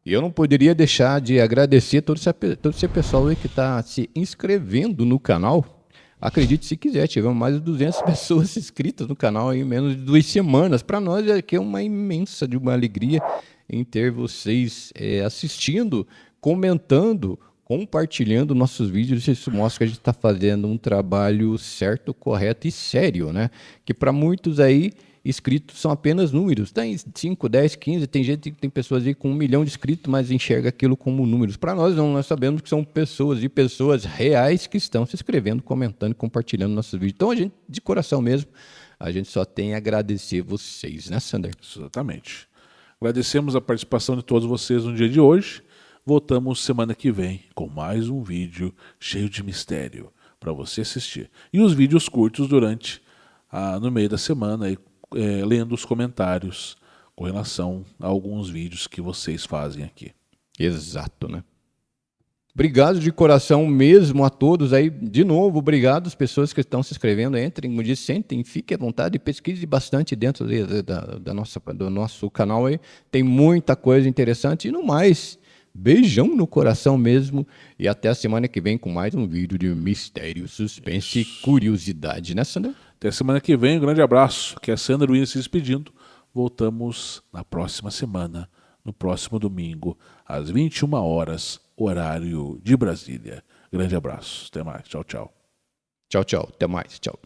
E eu não poderia deixar de agradecer todo esse pessoal aí que está se inscrevendo no canal. Acredite se quiser, tivemos mais de 200 pessoas inscritas no canal em menos de 2 semanas. Para nós é uma imensa de uma alegria em ter vocês assistindo, comentando, compartilhando nossos vídeos. Isso mostra que a gente está fazendo um trabalho certo, correto e sério, né? Que para muitos aí, inscritos são apenas números. Tem 5, 10, 15, tem pessoas aí com 1 milhão de inscritos, mas enxerga aquilo como números. Para nós não, nós sabemos que são pessoas e pessoas reais que estão se inscrevendo, comentando, compartilhando nossos vídeos. Então a gente, de coração mesmo, a gente só tem a agradecer vocês, né, Sander? Exatamente. Agradecemos a participação de todos vocês no dia de hoje. Voltamos semana que vem com mais um vídeo cheio de mistério para você assistir. E os vídeos curtos no meio da semana, lendo os comentários com relação a alguns vídeos que vocês fazem aqui. Exato, né? Obrigado de coração mesmo a todos aí. De novo, obrigado às pessoas que estão se inscrevendo. Entrem, como disse, sentem, fiquem à vontade e pesquise bastante dentro do nosso canal aí. Tem muita coisa interessante. E no mais, beijão no coração mesmo. E até a semana que vem com mais um vídeo de mistério, suspense e curiosidade, né, Sandra? Até a semana que vem, um grande abraço. Que é a Sandra Luiz se despedindo. Voltamos na próxima semana, no próximo domingo, às 21 horas, horário de Brasília. Grande abraço. Até mais. Tchau, tchau. Tchau, tchau. Até mais. Tchau.